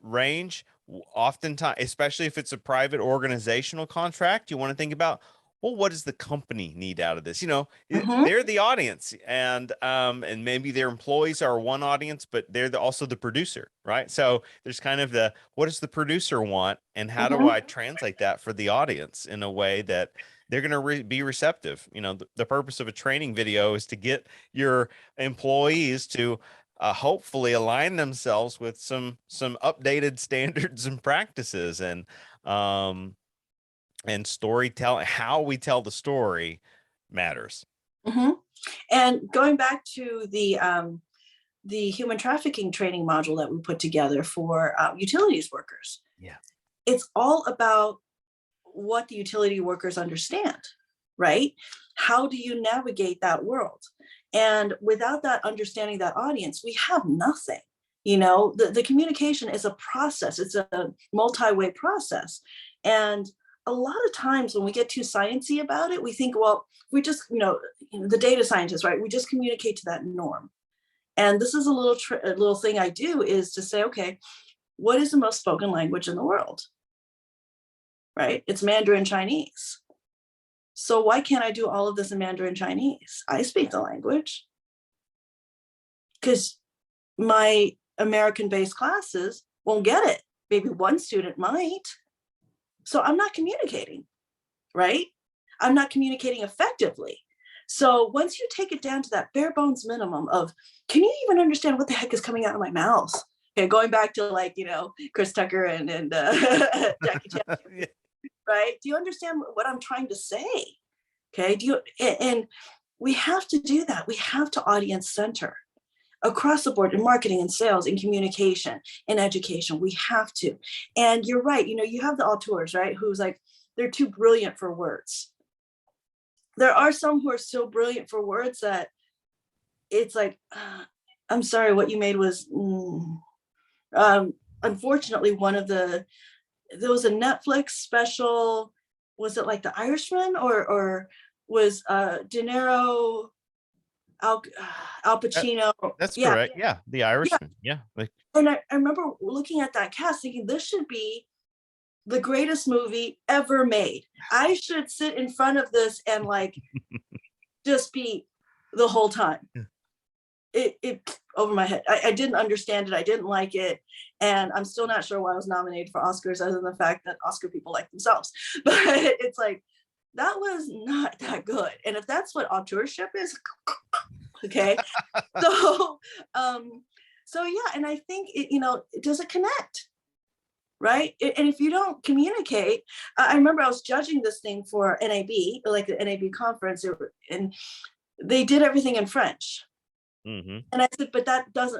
range, oftentimes, especially if it's a private organizational contract, you want to think about, well, what does the company need out of this? Mhm. They're the audience, and maybe their employees are one audience, but they're also the producer, right? So there's kind of what does the producer want, and how do Mhm. I translate that for the audience in a way that they're going to be receptive? The purpose of a training video is to get your employees to hopefully align themselves with some updated standards and practices, um, and storytelling. How we tell the story matters. Mhm. And going back to the human trafficking training module that we put together for utilities workers, Yeah. it's all about what the utility workers understand, right? How do you navigate that world? And without that understanding that audience, we have nothing. The communication is a process, it's a multi-way process. And a lot of times when we get too sciencey about it, we think, well, we just, the data scientists, right? We just communicate to that norm. And this is a little thing I do is to say, okay, what is the most spoken language in the world? Right? It's Mandarin Chinese. So why can't I do all of this in Mandarin Chinese? I speak the language because my American-based classes won't get it. Maybe one student might. So I'm not communicating, right? I'm not communicating effectively. So once you take it down to that bare bones minimum of, can you even understand what the heck is coming out of my mouth? Okay, going back to Chris Tucker and Jackie Chan, Yeah. right? Do you understand what I'm trying to say? Okay, and we have to do that. We have to audience center across the board in marketing and sales and communication and education. We have to. And you're right, you have the auteurs, right? Who's like, they're too brilliant for words. There are some who are so brilliant for words that it's like, I'm sorry, what you made was, unfortunately, there was a Netflix special. Was it like The Irishman or was De Niro, Al, Al That- Pacino? that's Yeah, correct. Yeah, The yeah. Irishman. Yeah, And I remember looking at that cast thinking this should be the greatest movie ever made. I should sit in front of this and just be the whole time. It over my head. I didn't understand it. I didn't like it. And I'm still not sure why I was nominated for Oscars other than the fact that Oscar people like themselves. But it's like, that was not that good. And if that's what auteurship is, okay. So so yeah, and I think does it connect? Right. And if you don't communicate, I remember I was judging this thing for NAB, like the NAB conference, and they did everything in French. hmm And I said, but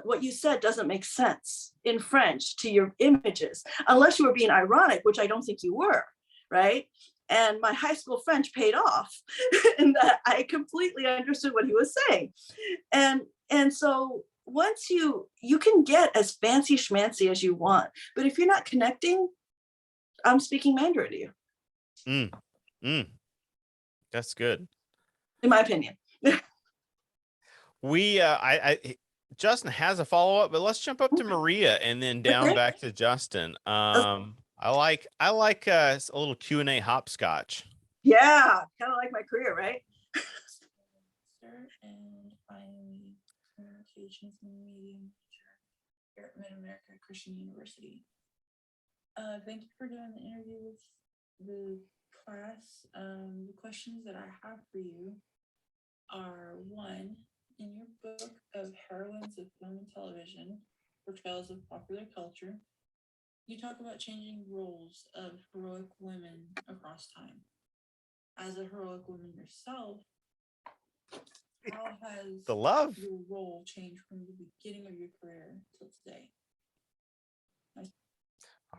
what you said doesn't make sense in French to your images, unless you were being ironic, which I don't think you were, right? And my high school French paid off, and that I completely understood what he was saying. And so once you can get as fancy schmancy as you want, but if you're not connecting, I'm speaking Mandarin to you, That's good. in my opinion. Justin has a follow-up, but let's jump up to Maria and then down Okay. back to Justin. I like a little Q&A hopscotch. Yeah, kind of like my career, right? And I'm communications and media major here at Mid-America Christian University. Thank you for doing the interview with the class. The questions that I have for you are: one, in your book of Heroines of Film and Television, Portrayals of Popular Culture, you talk about changing roles of heroic women across time. As a heroic woman yourself, how has The love. your role changed from the beginning of your career till today?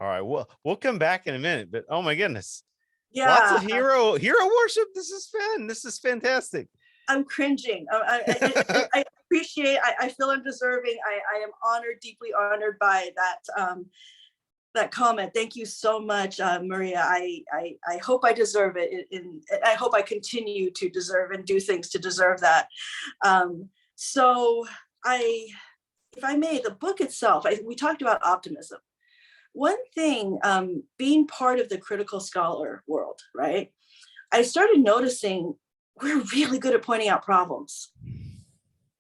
All right, we'll come back in a minute, but oh my goodness. Yeah. Lots of hero worship. This is fun. This is fantastic. I'm cringing. I appreciate, I feel undeserving. I am honored, deeply honored by that comment. Thank you so much, Maria. I hope I deserve it, and I hope I continue to deserve and do things to deserve that. So if I may, the book itself, we talked about optimism. One thing, being part of the critical scholar world, right? I started noticing we're really good at pointing out problems.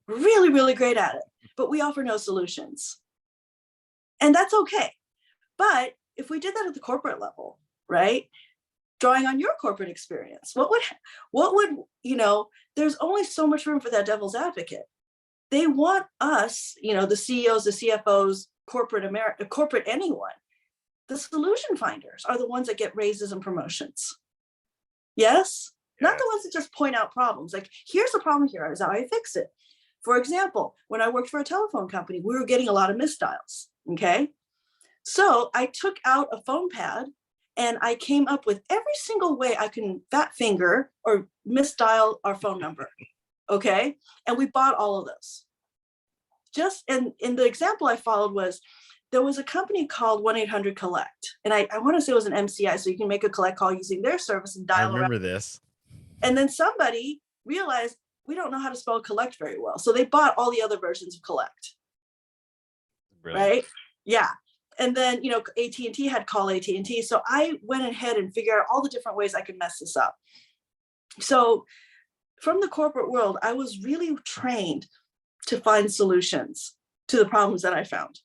We're really, really great at it, but we offer no solutions. And that's okay. But if we did that at the corporate level, right? Drawing on your corporate experience, what would, there's only so much room for that devil's advocate. They want us, the CEOs, the CFOs, corporate America, corporate anyone. The solution finders are the ones that get raises and promotions. Yes? Not the ones that just point out problems. Like, here's the problem here, is how I fix it. For example, when I worked for a telephone company, we were getting a lot of misdials, okay? So I took out a phone pad and I came up with every single way I can fat finger or misdial our phone number, okay? And we bought all of those. And the example I followed was, there was a company called 1-800-COLLECT. And I want to say it was an MCI, so you can make a collect call using their service and dial I remember around. this. And then somebody realized we don't know how to spell collect very well. So they bought all the other versions of collect. Brilliant. Right? Yeah. And then, AT&T had call AT&T. So I went ahead and figured out all the different ways I could mess this up. So from the corporate world, I was really trained to find solutions to the problems that I found.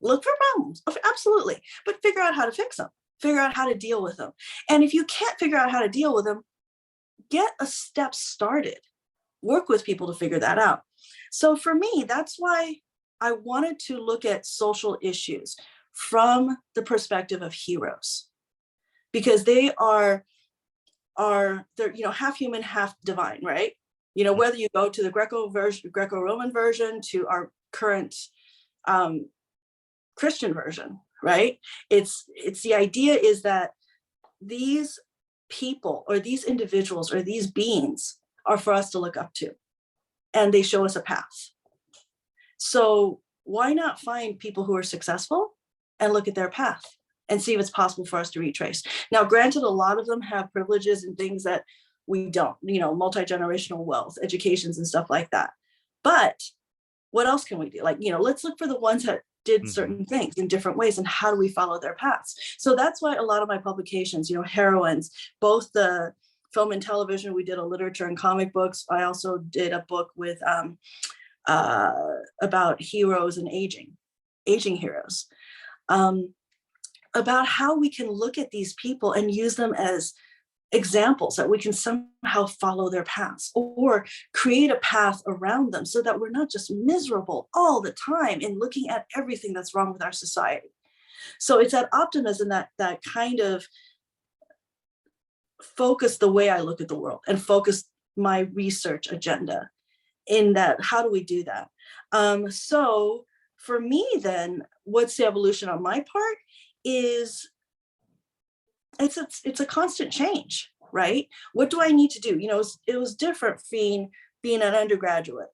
Look for problems, absolutely, but figure out how to fix them, figure out how to deal with them. And if you can't figure out how to deal with them, get a step started, work with people to figure that out. So for me, that's why I wanted to look at social issues from the perspective of heroes, because they they're half human, half divine, right? Whether you go to the Greco-Roman version, to our current Christian version, right? It's the idea is that these people or these individuals or these beings are for us to look up to, and they show us a path. So why not find people who are successful and look at their path and see if it's possible for us to retrace? Now, granted, a lot of them have privileges and things that we don't, multi-generational wealth, educations and stuff like that. But what else can we do? Let's look for the ones that did certain things in different ways, and how do we follow their paths? So that's why a lot of my publications, heroines, both the film and television, we did a literature and comic books. I also did a book with about heroes and aging heroes, about how we can look at these people and use them as examples that we can somehow follow their paths or create a path around them, so that we're not just miserable all the time in looking at everything that's wrong with our society. So it's that optimism that kind of focused the way I look at the world and focused my research agenda in that. How do we do that? So for me, then, what's the evolution on my part is it's a constant change, right? What do I need to do? It was different being an undergraduate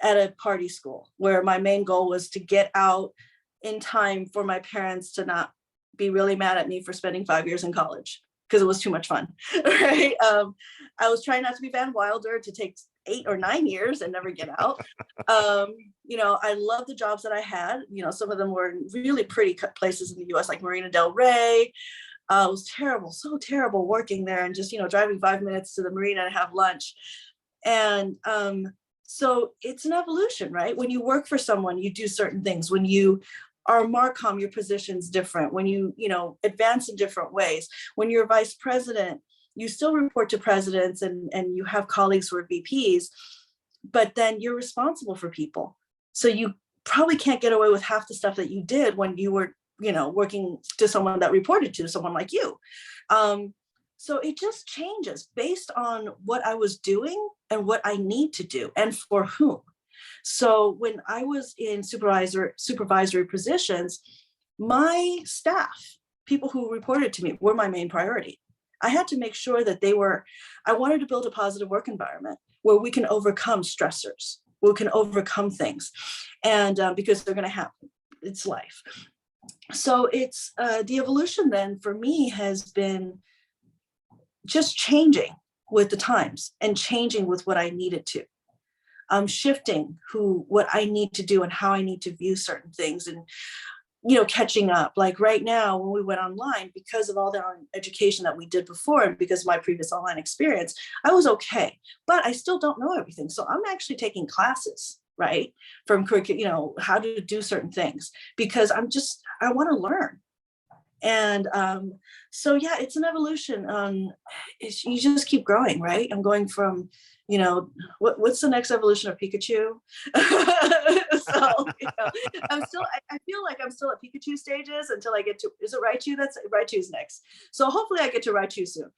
at a party school, where my main goal was to get out in time for my parents to not be really mad at me for spending 5 years in college because it was too much fun, right? I was trying not to be Van Wilder to take 8 or 9 years and never get out. You know, I love the jobs that I had. You know, some of them were in really pretty places in the US, like Marina Del Rey. It was terrible, so terrible working there and just, you know, driving 5 minutes to the marina and have lunch. And so it's an evolution, right? When you work for someone, you do certain things. When you are Marcom, your position's different. When you know, advance in different ways. When you're vice president, you still report to presidents and you have colleagues who are VPs, but then you're responsible for people. So you probably can't get away with half the stuff that you did when you were, you know, working to someone that reported to someone like you. So it just changes based on what I was doing and what I need to do and for whom. So when I was in supervisory positions, my staff, people who reported to me, were my main priority. I had to make sure that I wanted to build a positive work environment where we can overcome stressors, we can overcome things, and because they're going to happen, it's life. So it's the evolution then for me has been just changing with the times and changing with what I needed to. Shifting what I need to do and how I need to view certain things, and, you know, catching up. Like right now, when we went online, because of all the education that we did before, and because of my previous online experience, I was okay, but I still don't know everything. So I'm actually taking classes, right, from curriculum, you know, how to do certain things, because I want to learn. And so, yeah, it's an evolution. You just keep growing, right? I'm going from, you know, what's the next evolution of Pikachu? So, you know, I feel like I'm still at Pikachu stages until I get to, is it Raichu? Raichu's next. So hopefully I get to Raichu soon.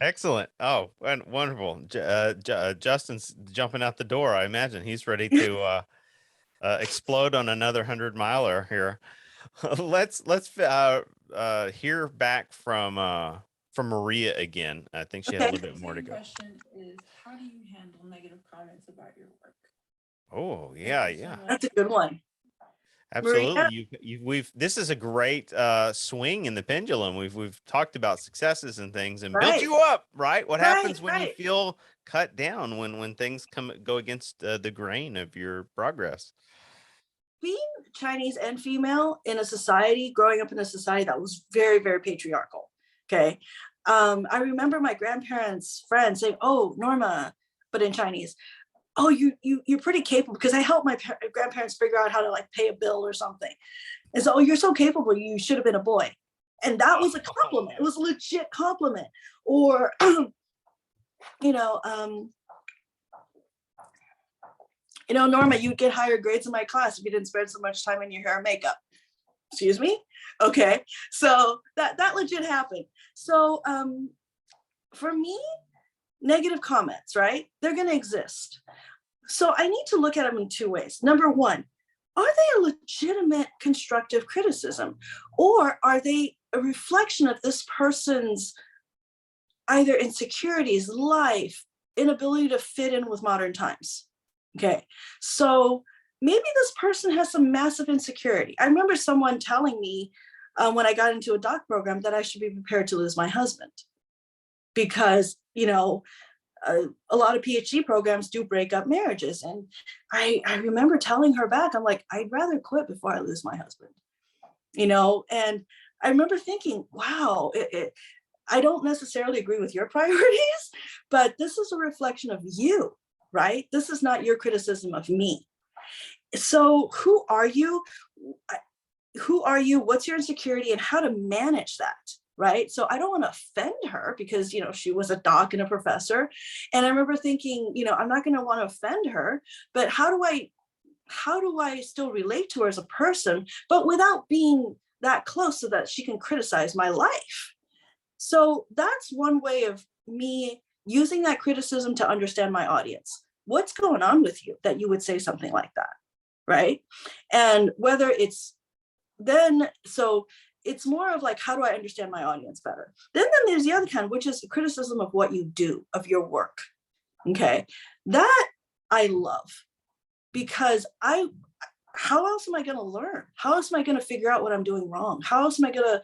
Excellent. Oh, and wonderful. Justin's jumping out the door. I imagine he's ready to explode on another 100-miler here. Let's hear back from Maria again. I think she had a little bit more to Second go. question is, how do you handle negative comments about your work? Oh, yeah, Thank you so yeah. much. That's a good one. Absolutely. This is a great swing in the pendulum. We've talked about successes and things and built Right. you up, right? What happens when you Right. feel cut down, when things go against the grain of your progress? Being Chinese and female in a society, growing up in a society that was very, very patriarchal. Okay. I remember my grandparents' friends saying, "Oh, Norma," but in Chinese, "Oh, you're pretty capable," because I helped my grandparents figure out how to like pay a bill or something. And so, "Oh, you're so capable, you should have been a boy." And that was a compliment. It was a legit compliment. Or, you know, Norma, you'd get higher grades in my class if you didn't spend so much time in your hair and makeup. Excuse me? Okay. So that legit happened. So for me, negative comments, right? They're going to exist. So I need to look at them in two ways. Number one, are they a legitimate constructive criticism? Or are they a reflection of this person's either insecurities, life, inability to fit in with modern times? Okay, so maybe this person has some massive insecurity. I remember someone telling me when I got into a doc program that I should be prepared to lose my husband because, you know, a lot of PhD programs do break up marriages. And I remember telling her back, I'm like, I'd rather quit before I lose my husband, you know? And I remember thinking, wow, I don't necessarily agree with your priorities, but this is a reflection of you. Right? This is not your criticism of me. So who are you? What's your insecurity and how to manage that? Right? So I don't want to offend her because, you know, she was a doc and a professor. And I remember thinking, you know, I'm not going to want to offend her, but how do I still relate to her as a person, but without being that close so that she can criticize my life? So that's one way of me using that criticism to understand my audience. What's going on with you that you would say something like that, right? And whether it's so it's more of like, how do I understand my audience better? Then there's the other kind, which is criticism of what you do, of your work, okay? That I love because how else am I going to learn? How else am I going to figure out what I'm doing wrong? How else am I going to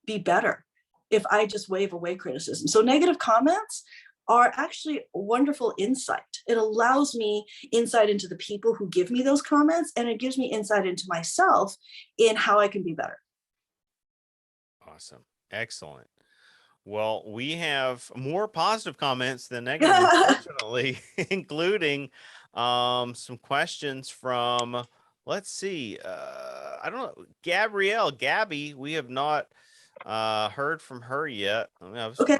be better if I just wave away criticism? So negative comments are actually wonderful insight. It allows me insight into the people who give me those comments, and it gives me insight into myself in how I can be better. Awesome. Excellent. Well, we have more positive comments than negative, unfortunately, including some questions from, let's see, I don't know, Gabby, we have not heard from her yet. I mean, I was Okay.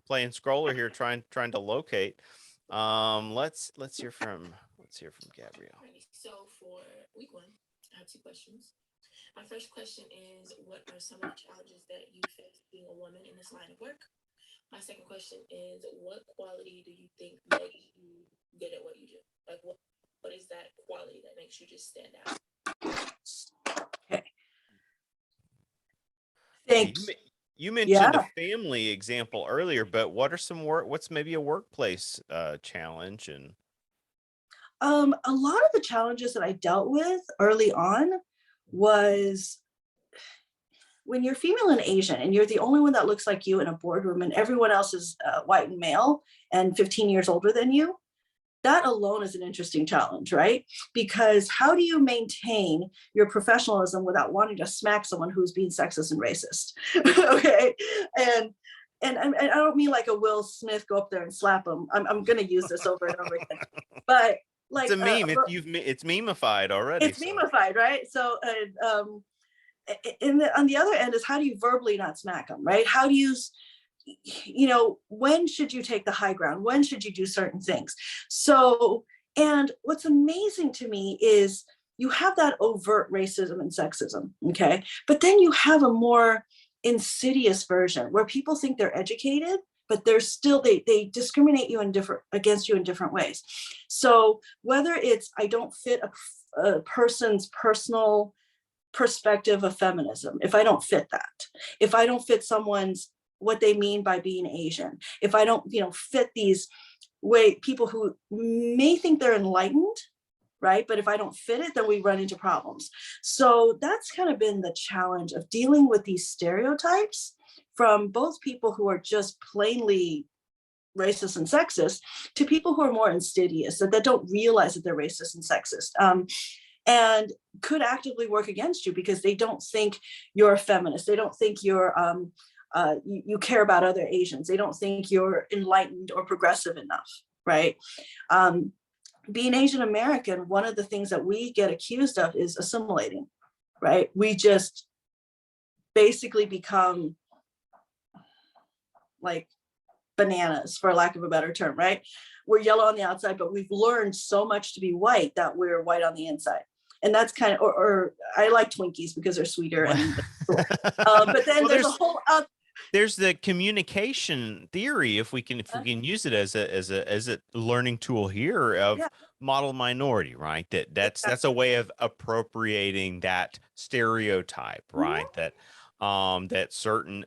playing scroller here, trying to locate. Let's hear from Gabrielle. Alrighty, so for week 1, I have 2 questions. My first question is, what are some of the challenges that you face being a woman in this line of work? My second question is, what quality do you think makes you good at what you do? Like, what is that quality that makes you just stand out? Okay. Thanks. You mentioned a family example earlier, but what are what's maybe a workplace challenge? And a lot of the challenges that I dealt with early on was when you're female and Asian and you're the only one that looks like you in a boardroom and everyone else is white and male and 15 years older than you. That alone is an interesting challenge, right? Because how do you maintain your professionalism without wanting to smack someone who's being sexist and racist? Okay. And I don't mean like a Will Smith, go up there and slap him. I'm going to use this over and over again. But like, it's a meme. It's memeified already. It's memeified, right? So on the other end is, how do you verbally not smack them, right? How do you, when should you take the high ground? When should you do certain things? So, and what's amazing to me is you have that overt racism and sexism, okay? But then you have a more insidious version where people think they're educated, but they're still, they discriminate you against you in different ways. So whether it's, I don't fit a person's personal perspective of feminism, if I don't fit that, if I don't fit someone's, what they mean by being Asian, if I don't, fit these people who may think they're enlightened, right? But if I don't fit it, then we run into problems. So that's kind of been the challenge of dealing with these stereotypes from both people who are just plainly racist and sexist to people who are more insidious, that don't realize that they're racist and sexist. And could actively work against you because they don't think you're a feminist. They don't think you're you care about other Asians. They don't think you're enlightened or progressive enough, right? Being Asian American, one of the things that we get accused of is assimilating, right? We just basically become like bananas, for lack of a better term, right? We're yellow on the outside, but we've learned so much to be white that we're white on the inside. And that's kind of, or I like Twinkies because they're sweeter. And but then there's a whole there's the communication theory, if we can use it as a learning tool here of model minority, right? That's a way of appropriating that stereotype, right? That that certain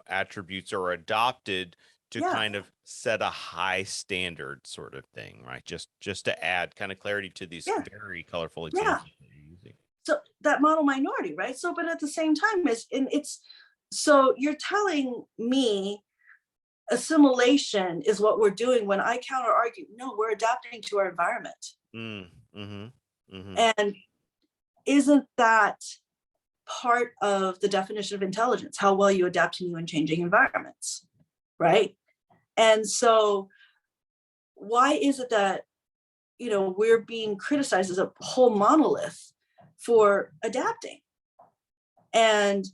attributes are adopted to kind of set a high standard sort of thing, right? Just to add kind of clarity to these very colorful examples that you're using. So that model minority, right? So, but at the same time, so you're telling me assimilation is what we're doing when I counter argue, no, we're adapting to our environment. And isn't that part of the definition of intelligence, how well you adapt to new and changing environments, right? And so why is it that, we're being criticized as a whole monolith for adapting? And,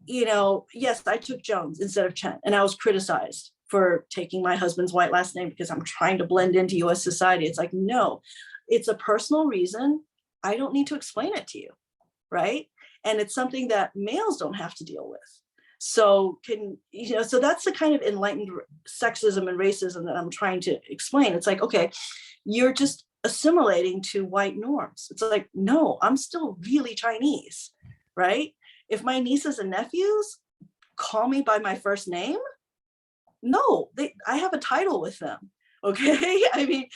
yes, I took Jones instead of Chen, and I was criticized for taking my husband's white last name because I'm trying to blend into US society. It's like, no, it's a personal reason. I don't need to explain it to you, right? And it's something that males don't have to deal with. So so that's the kind of enlightened sexism and racism that I'm trying to explain. It's like, okay, you're just assimilating to white norms. It's like, no, I'm still really Chinese, right? If my nieces and nephews call me by my first name, no, I have a title with them. Okay. I mean,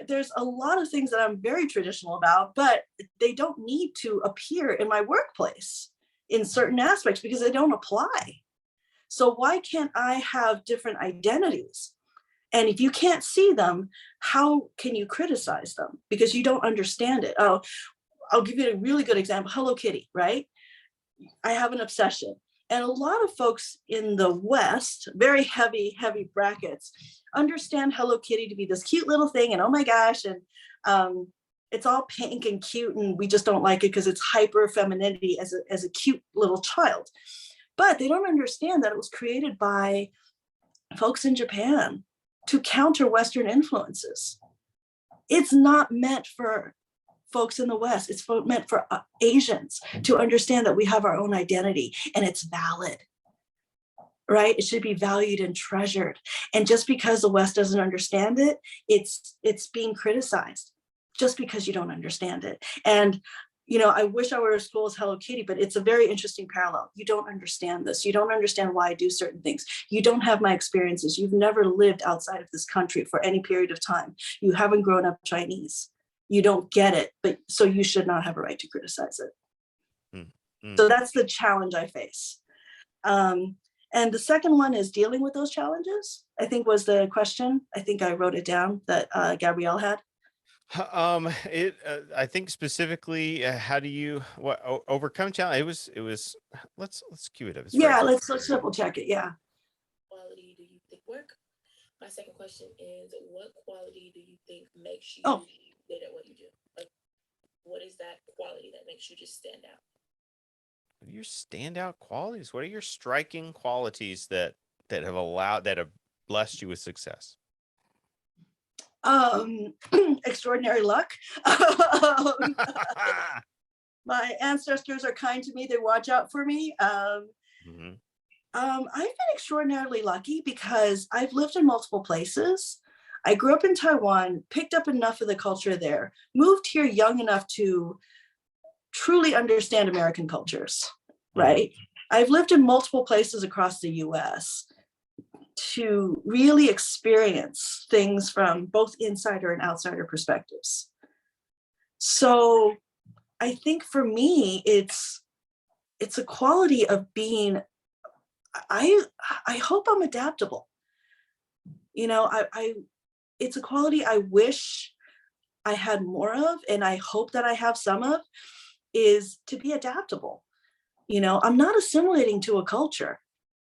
there's a lot of things that I'm very traditional about, but they don't need to appear in my workplace in certain aspects because they don't apply. So why can't I have different identities? And if you can't see them, how can you criticize them? Because you don't understand it. Oh, I'll give you a really good example. Hello Kitty, right? I have an obsession. And a lot of folks in the West, very heavy, heavy brackets, understand Hello Kitty to be this cute little thing. And oh my gosh, and it's all pink and cute. And we just don't like it because it's hyper femininity as a cute little child. But they don't understand that it was created by folks in Japan to counter Western influences. It's not meant for folks in the West. It's meant for Asians to understand that we have our own identity and it's valid, right? It should be valued and treasured. And just because the West doesn't understand it, it's being criticized just because you don't understand it. And I wish I were as cool as Hello Kitty, but it's a very interesting parallel. You don't understand this. You don't understand why I do certain things. You don't have my experiences. You've never lived outside of this country for any period of time. You haven't grown up Chinese. You don't get it, but so you should not have a right to criticize it. So that's the challenge I face. And the second one is dealing with those challenges, I think was the question. I think I wrote it down that Gabrielle had. I think specifically, how do you overcome challenge? It was. Let's cue it up. It's Yeah, let's double check it. Yeah. Quality do you think work? My second question is, what quality do you think makes you good at what you do? Like, what is that quality that makes you just stand out? What are your standout qualities? What are your striking qualities that have blessed you with success? Extraordinary luck. My ancestors are kind to me. They watch out for me. I've been extraordinarily lucky because I've lived in multiple places. I grew up in Taiwan, picked up enough of the culture there, moved here young enough to truly understand American cultures, right? I've lived in multiple places across the US to really experience things from both insider and outsider perspectives. So I think for me, it's a quality of being, I hope I'm adaptable. It's a quality I wish I had more of, and I hope that I have some of, is to be adaptable. I'm not assimilating to a culture.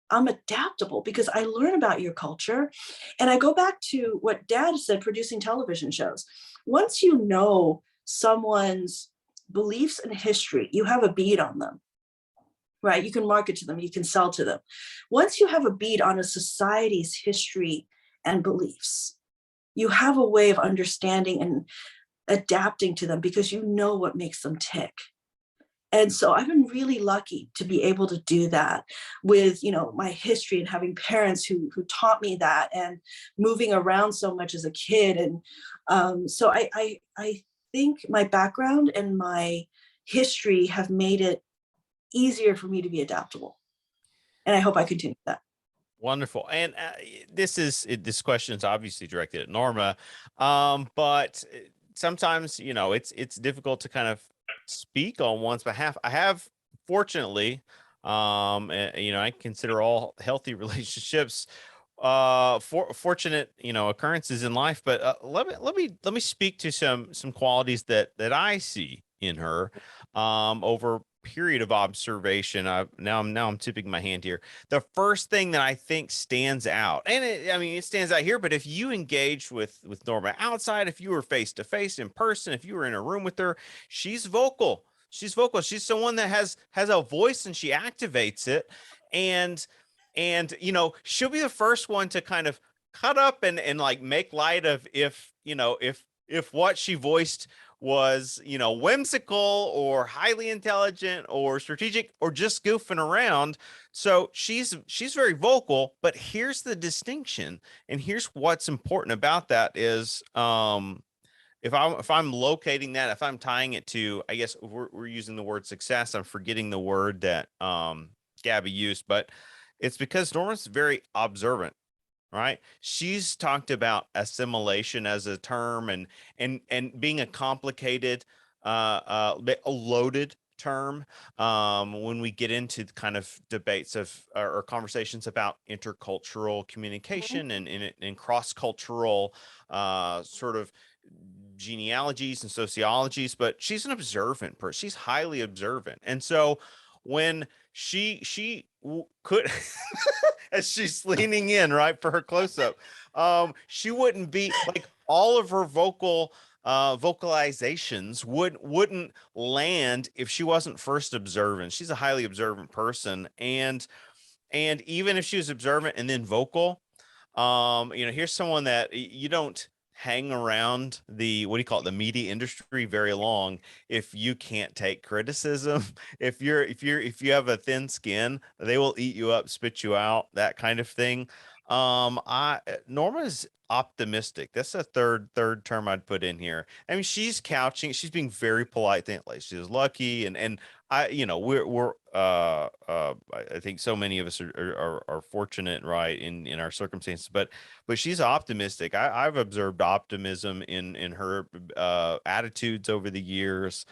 I'm adaptable because I learn about your culture. And I go back to what Dad said, producing television shows. Once you know someone's beliefs and history, you have a bead on them, right? You can market to them, you can sell to them. Once you have a bead on a society's history and beliefs, you have a way of understanding and adapting to them because you know what makes them tick. And so I've been really lucky to be able to do that with, my history and having parents who taught me that, and moving around so much as a kid. And so I think my background and my history have made it easier for me to be adaptable. And I hope I continue that. Wonderful. And this question is obviously directed at Norma, but sometimes it's difficult to kind of speak on one's behalf. I have, fortunately, I consider all healthy relationships fortunate occurrences in life, but let me speak to some qualities that I see in her over period of observation. Now I'm tipping my hand here. The first thing that I think stands out, and it stands out here, but if you engage with Norma outside, if you were face to face in person, if you were in a room with her, she's vocal. She's vocal. She's someone that has a voice and she activates it. And she'll be the first one to kind of cut up and like make light of if what she voiced was, whimsical or highly intelligent or strategic or just goofing around. So she's very vocal, but here's the distinction. And here's what's important about that is, if I'm locating that, if I'm tying it to, I guess we're using the word success, I'm forgetting the word that, Gabby used, but it's because Norma's very observant, right? She's talked about assimilation as a term, and being a complicated, a loaded term, when we get into the kind of debates of or conversations about intercultural communication and cross-cultural sort of genealogies and sociologies. But she's an observant person. She's highly observant, and so when could as she's leaning in right for her close-up, she wouldn't be like all of her vocalizations wouldn't land if she wasn't first observant. She's a highly observant person, and even if she was observant and then vocal, here's someone that you don't hang around the, what do you call it, the media industry very long if you can't take criticism. If you have a thin skin, they will eat you up, spit you out, that kind of thing. I Norma's optimistic. That's a third term I'd put in here. I mean, she's being very polite. Like she's lucky, and I, we're I think so many of us are fortunate, right, in our circumstances, but she's optimistic. I've observed optimism in her attitudes over the years.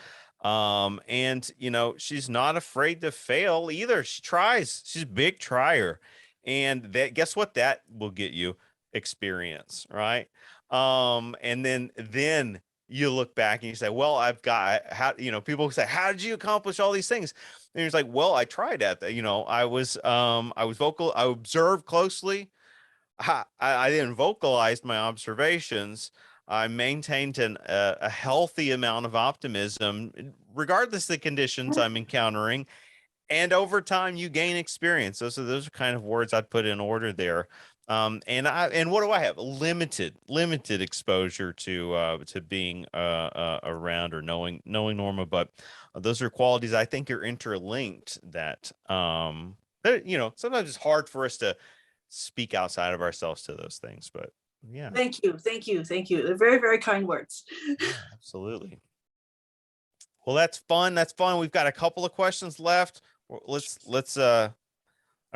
And she's not afraid to fail either. She tries. She's a big trier. And that, guess what, that will get you? Experience, right? And then you look back and you say, well, I've got, how, people say, how did you accomplish all these things? And it's like, well, I tried at that. I was vocal. I observed closely. I then vocalized my observations. I maintained a healthy amount of optimism, regardless of the conditions I'm encountering. And over time, you gain experience. Those are kind of words I'd put in order there. And what do I have? Limited exposure to being around or knowing Norma, but those are qualities I think are interlinked. Sometimes it's hard for us to speak outside of ourselves to those things, but yeah. Thank you. They're very, very kind words. Yeah, absolutely. Well, that's fun. We've got a couple of questions left. Let's I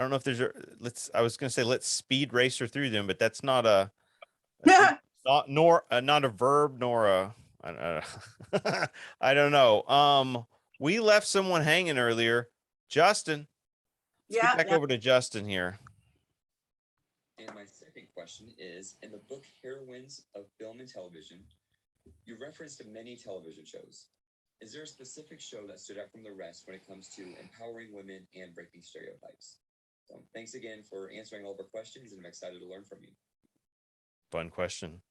don't know if there's I was going to say let's speed racer through them, but that's not a not a verb nor a I don't know. We left someone hanging earlier. Justin. Let's get back over to Justin here. And my second question is, in the book Heroines of Film and Television, you referenced many television shows. Is there a specific show that stood out from the rest when it comes to empowering women and breaking stereotypes? So thanks again for answering all of our questions, and I'm excited to learn from you. Fun question.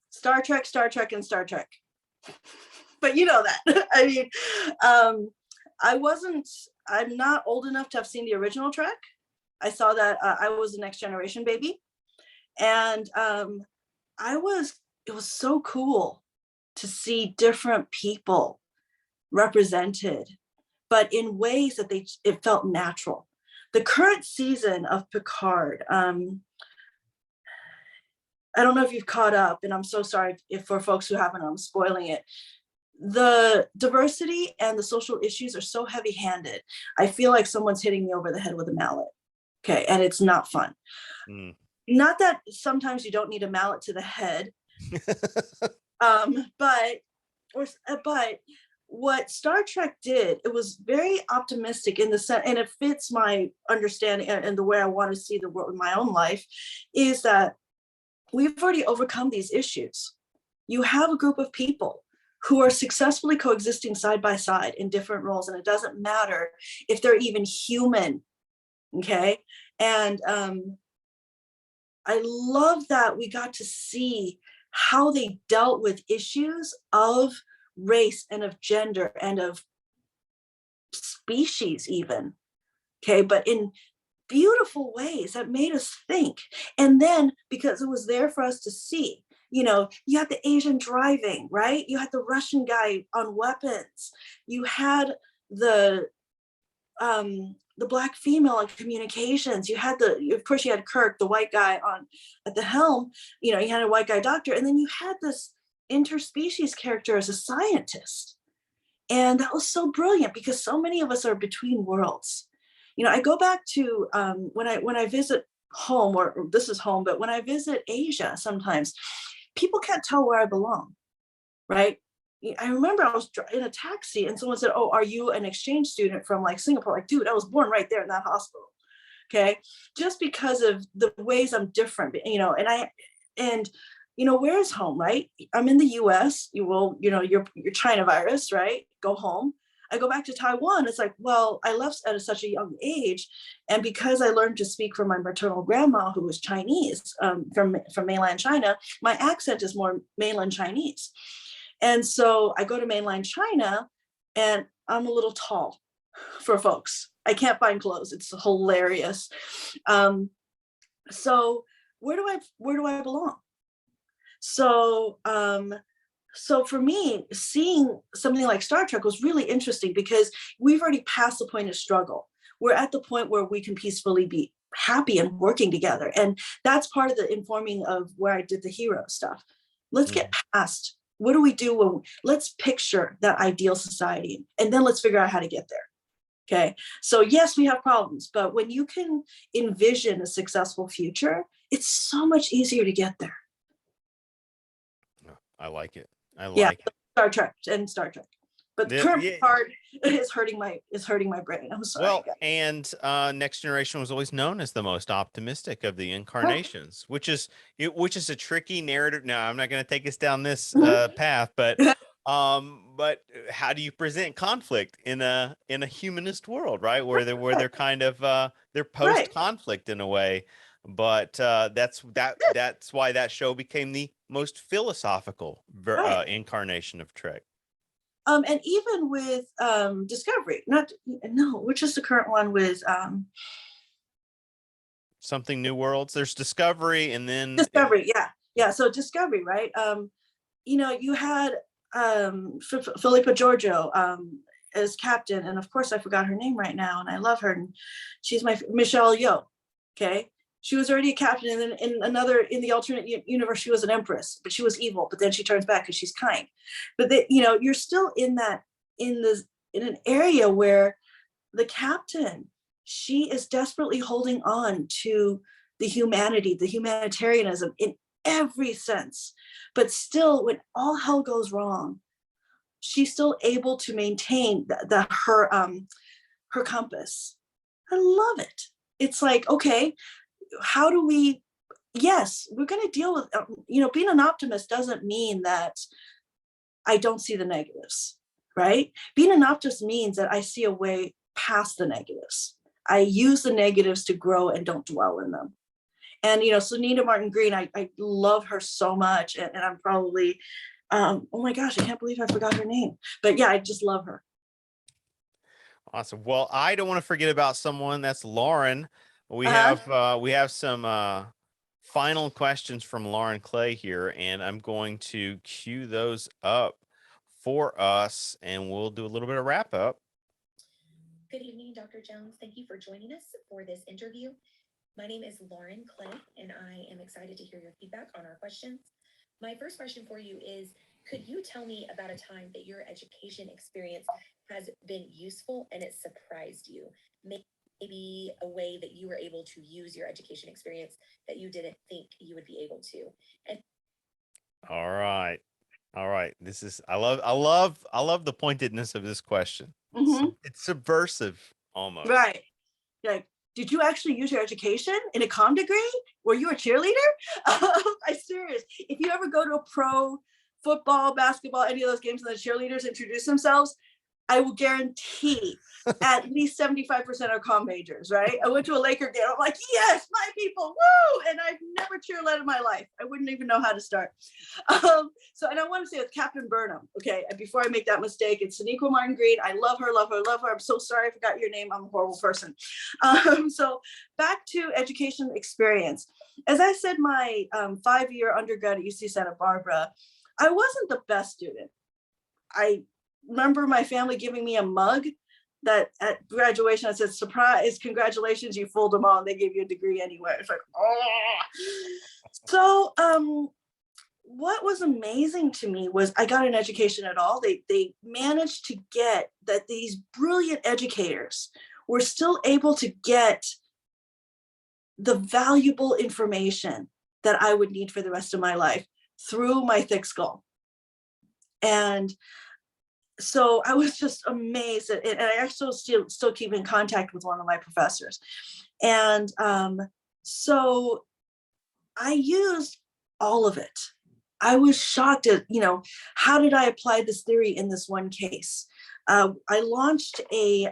Star Trek, and Star Trek. But you know that. I mean, I'm not old enough to have seen the original Trek. I saw that. I was a Next Generation baby. And it was so cool to see different people represented, but in ways that it felt natural. The current season of Picard, I don't know if you've caught up, and I'm so sorry if for folks who haven't, I'm spoiling it. The diversity and the social issues are so heavy-handed. I feel like someone's hitting me over the head with a mallet. Okay, and it's not fun. Not that sometimes you don't need a mallet to the head, but what Star Trek did, it was very optimistic in the sense, and it fits my understanding and the way I want to see the world in my own life, is that we've already overcome these issues. You have a group of people who are successfully coexisting side by side in different roles, and it doesn't matter if they're even human. Okay. And I love that we got to see how they dealt with issues of race and of gender and of species even. Okay. But in beautiful ways that made us think. And then because it was there for us to see, you had the Asian driving, right? You had the Russian guy on weapons. You had the Black female on communications. You had of course you had Kirk, the white guy at the helm, you had a white guy doctor. And then you had this interspecies character as a scientist. And that was so brilliant because so many of us are between worlds. I go back to when I visit home, or this is home, but when I visit Asia, sometimes people can't tell where I belong, right? I remember I was in a taxi and someone said, "Oh, are you an exchange student from like Singapore?" Like, dude, I was born right there in that hospital. Okay. Just because of the ways I'm different, and where's home, right? I'm in the US, your China virus, right? Go home. I go back to Taiwan. It's like, well, I left at such a young age. And because I learned to speak from my maternal grandma, who was Chinese, from mainland China, my accent is more mainland Chinese. And so I go to mainland China and I'm a little tall for folks. I can't find clothes. It's hilarious. So where do I belong? So so for me, seeing something like Star Trek was really interesting because we've already passed the point of struggle. We're at the point where we can peacefully be happy and working together. And that's part of the informing of where I did the hero stuff. Let's get past, what do we do when, let's picture that ideal society, and then let's figure out how to get there. Okay. So yes, we have problems, but when you can envision a successful future, it's so much easier to get there. I like it. I Yeah, like it. Star Trek. But the Yeah, current yeah. part is hurting my brain. I'm sorry. Well, guys. and Next Generation was always known as the most optimistic of the incarnations, which is a tricky narrative. Now, I'm not going to take us down this path, but how do you present conflict in a humanist world, right? Where they're kind of they're post conflict in a way. But that's why that show became the most philosophical incarnation of Trek. And even with Discovery, which is the current one with Something New Worlds. There's Discovery, and then Discovery. Yeah. So Discovery, right? You had Philippa Giorgio as captain, and of course I forgot her name right now, and I love her. And she's my Michelle Yeoh. Okay. She was already a captain, and then in the alternate universe, she was an empress, but she was evil. But then she turns back because she's kind. But you're still in an area where the captain, she is desperately holding on to the humanity, the humanitarianism in every sense. But still, when all hell goes wrong, she's still able to maintain her compass. I love it. It's like, okay, how do we, yes, we're going to deal with, being an optimist doesn't mean that I don't see the negatives, right? Being an optimist means that I see a way past the negatives. I use the negatives to grow and don't dwell in them. And, so Nina Martin Green, I love her so much. And I'm probably, oh my gosh, I can't believe I forgot her name. But yeah, I just love her. Awesome. Well, I don't want to forget about someone. That's Lauren. We have some final questions from Lauren Clay here, and I'm going to cue those up for us, and we'll do a little bit of wrap up. Good evening, Dr. Jones. Thank you for joining us for this interview. My name is Lauren Clay, and I am excited to hear your feedback on our questions. My first question for you is, could you tell me about a time that your education experience has been useful and it surprised you? Maybe a way that you were able to use your education experience that you didn't think you would be able to. And all right. I love the pointedness of this question. Mm-hmm. It's subversive almost. Right. Like, did you actually use your education in a comm degree? Were you a cheerleader? I'm serious. If you ever go to a pro football, basketball, any of those games and the cheerleaders introduce themselves, I will guarantee at least 75% are comm majors, right? I went to a Laker game. I'm like, yes, my people, woo! And I've never cheerleaded in my life. I wouldn't even know how to start. And I want to say with Captain Burnham, okay, before I make that mistake, it's Sonequa Martin Green. I love her. I'm so sorry I forgot your name. I'm a horrible person. So back to education experience. As I said, my 5-year undergrad at UC Santa Barbara, I wasn't the best student. I remember my family giving me a mug that at graduation I said, surprise, congratulations, you fooled them all, and they gave you a degree anyway. It's like, oh. So what was amazing to me was I got an education at all. They managed to get that these brilliant educators were still able to get the valuable information that I would need for the rest of my life through my thick skull. And so I was just amazed at it. And I actually still keep in contact with one of my professors. And so I used all of it. I was shocked at, how did I apply this theory in this one case? I launched a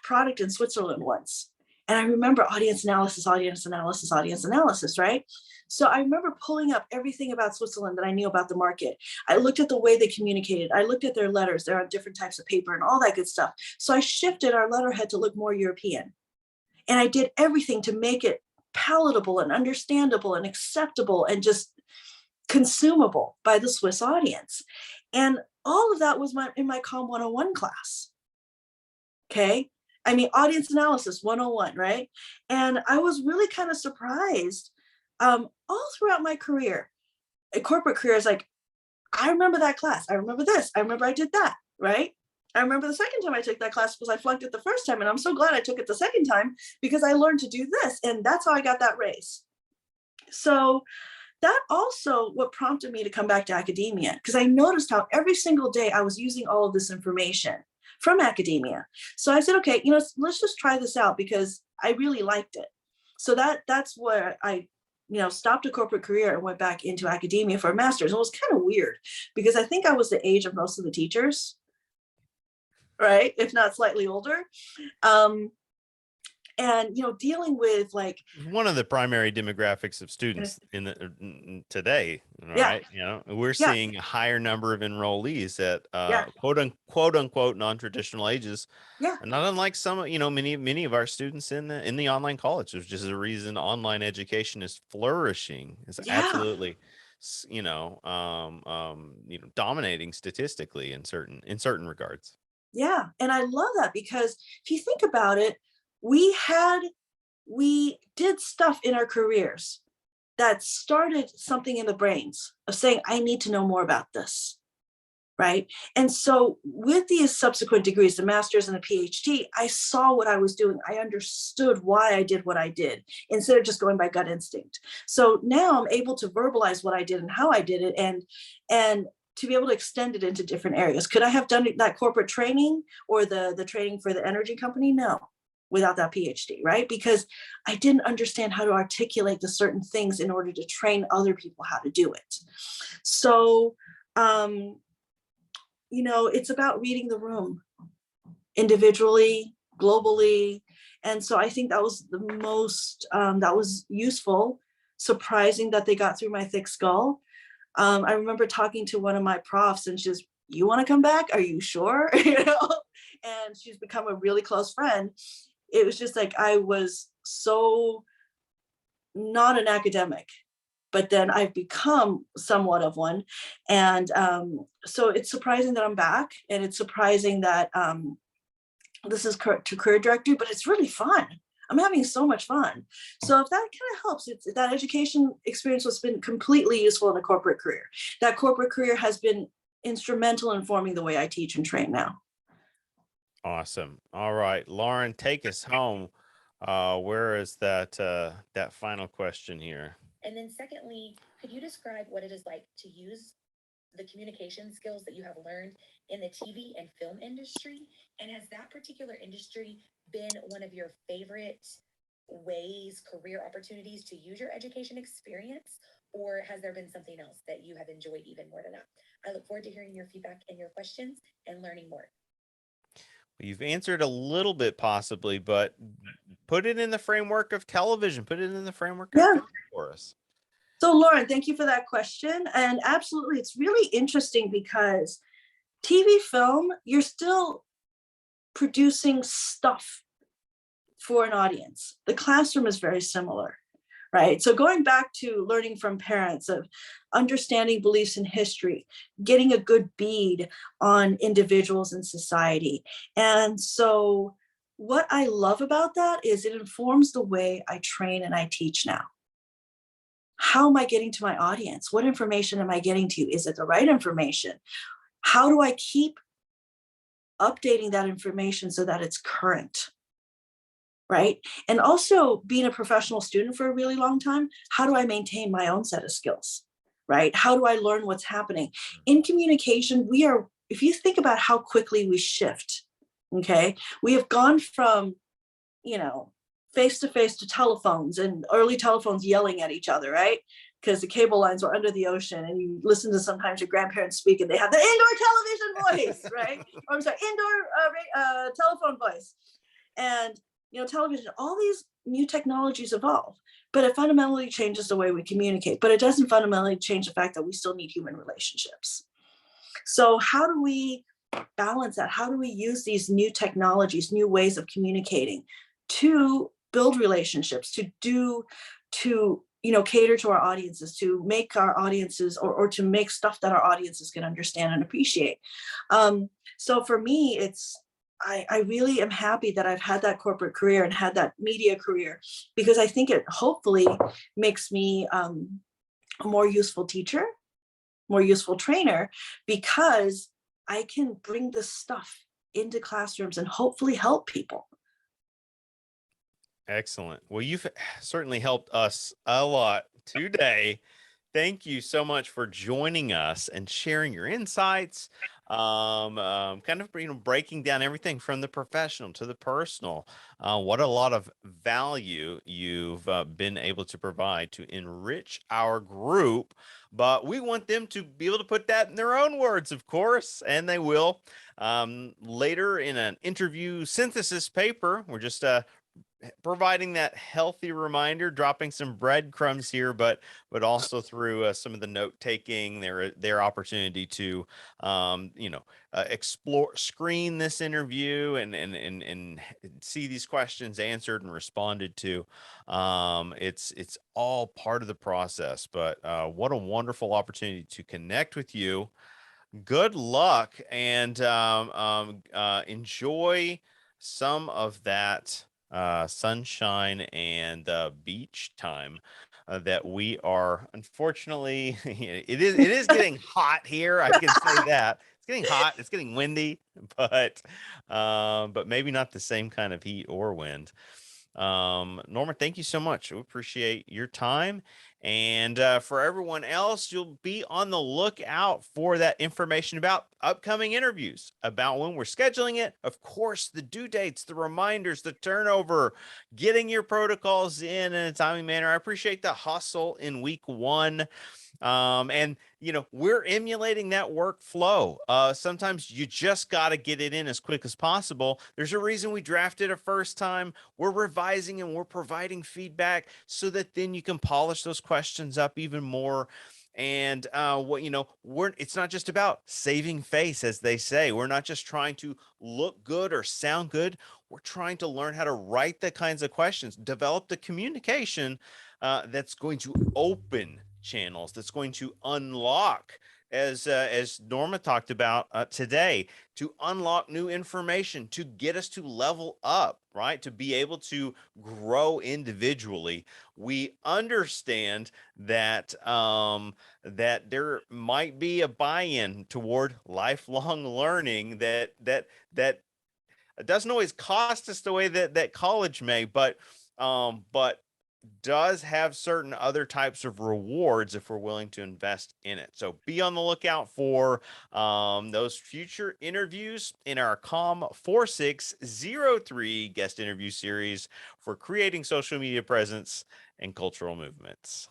product in Switzerland once. And I remember audience analysis, right? So I remember pulling up everything about Switzerland that I knew about the market. I looked at the way they communicated. I looked at their letters. They're on different types of paper and all that good stuff. So I shifted our letterhead to look more European. And I did everything to make it palatable and understandable and acceptable and just consumable by the Swiss audience. And all of that was in my COM 101 class. Okay. I mean, audience analysis 101, right? And I was really kind of surprised all throughout my career, a corporate career, is like, I remember that class. I remember this. I remember I did that, right? I remember the second time I took that class because I flunked it the first time. And I'm so glad I took it the second time because I learned to do this. And that's how I got that raise. So that also what prompted me to come back to academia, because I noticed how every single day I was using all of this information from academia. So I said, okay, let's just try this out because I really liked it. So that's where I, stopped a corporate career and went back into academia for a master's. And it was kind of weird because I think I was the age of most of the teachers, right? If not slightly older. And, dealing with like one of the primary demographics of students in today, right? We're Yeah. seeing a higher number of enrollees at Yeah. quote unquote non-traditional ages. Yeah. And not unlike some, many of our students in the online college, which is a reason online education is flourishing. It's Yeah. absolutely, dominating statistically in certain regards. Yeah. And I love that because if you think about it, we did stuff in our careers that started something in the brains of saying, I need to know more about this, right? And so with these subsequent degrees, the master's and the PhD, I saw what I was doing. I understood why I did what I did instead of just going by gut instinct. So now I'm able to verbalize what I did and how I did it and to be able to extend it into different areas. Could I have done that corporate training or the training for the energy company? No. Without that PhD, right? Because I didn't understand how to articulate the certain things in order to train other people how to do it. So, it's about reading the room individually, globally. And so I think that was the most, that was useful, surprising that they got through my thick skull. I remember talking to one of my profs and she's, you want to come back? Are you sure? And she's become a really close friend. It was just like, I was so not an academic, but then I've become somewhat of one. And so it's surprising that I'm back, and it's surprising that this is to career director, but it's really fun. I'm having so much fun. So if that kind of helps, that education experience has been completely useful in a corporate career. That corporate career has been instrumental in forming the way I teach and train now. Awesome. All right, Lauren, take us home. Where is that final question here? And then secondly, could you describe what it is like to use the communication skills that you have learned in the TV and film industry? And has that particular industry been one of your favorite ways, career opportunities to use your education experience? Or has there been something else that you have enjoyed even more than that? I look forward to hearing your feedback and your questions and learning more. You've answered a little bit possibly, but put it in the framework of television, put it in the framework of film for us. So Lauren, thank you for that question. And absolutely, it's really interesting because TV film, you're still producing stuff for an audience. The classroom is very similar, right? So going back to learning from parents, of understanding beliefs in history, getting a good bead on individuals in society. And so what I love about that is it informs the way I train and I teach now. How am I getting to my audience? What information am I getting to? Is it the right information? How do I keep updating that information so that it's current? right? And also being a professional student for a really long time, how do I maintain my own set of skills, right? How do I learn what's happening? In communication, if you think about how quickly we shift, okay, we have gone from, face to face to telephones, and early telephones yelling at each other, right? Because the cable lines were under the ocean, and you listen to sometimes your grandparents speak and they have the indoor television voice, right? Or I'm sorry, indoor telephone voice. And, television, all these new technologies evolve, but it fundamentally changes the way we communicate, but it doesn't fundamentally change the fact that we still need human relationships. So how do we balance that? How do we use these new technologies, new ways of communicating to build relationships, to cater to our audiences, to make our audiences, or to make stuff that our audiences can understand and appreciate? So for me, I really am happy that I've had that corporate career and had that media career, because I think it hopefully makes me a more useful teacher, more useful trainer, because I can bring this stuff into classrooms and hopefully help people. Excellent. Well, you've certainly helped us a lot today. Thank you so much for joining us and sharing your insights. Kind of breaking down everything from the professional to the personal. What a lot of value you've been able to provide to enrich our group. But we want them to be able to put that in their own words, of course, and they will. Later in an interview synthesis paper, we're just providing that healthy reminder, dropping some breadcrumbs here, but also through some of the note taking, their opportunity to explore, screen this interview and see these questions answered and responded to. It's all part of the process, but what a wonderful opportunity to connect with you. Good luck, and enjoy some of that sunshine and beach time that we are, unfortunately, it is getting hot here. I can say that it's getting hot. It's getting windy, but maybe not the same kind of heat or wind. Norma, thank you so much. We appreciate your time. And for everyone else, you'll be on the lookout for that information about upcoming interviews, about when we're scheduling it. Of course, the due dates, the reminders, the turnover, getting your protocols in a timely manner. I appreciate the hustle in week one. And we're emulating that workflow. Sometimes you just got to get it in as quick as possible. There's a reason we drafted a first time. We're revising and we're providing feedback so that then you can polish those questions up even more. And it's not just about saving face, as they say. We're not just trying to look good or sound good. We're trying to learn how to write the kinds of questions, develop the communication that's going to open channels, that's going to unlock, as Norma talked about today, to unlock new information, to get us to level up, right? To be able to grow individually. We understand that that there might be a buy-in toward lifelong learning that doesn't always cost us the way that college may, but does have certain other types of rewards if we're willing to invest in it. So be on the lookout for those future interviews in our COM 4603 guest interview series for creating social media presence and cultural movements.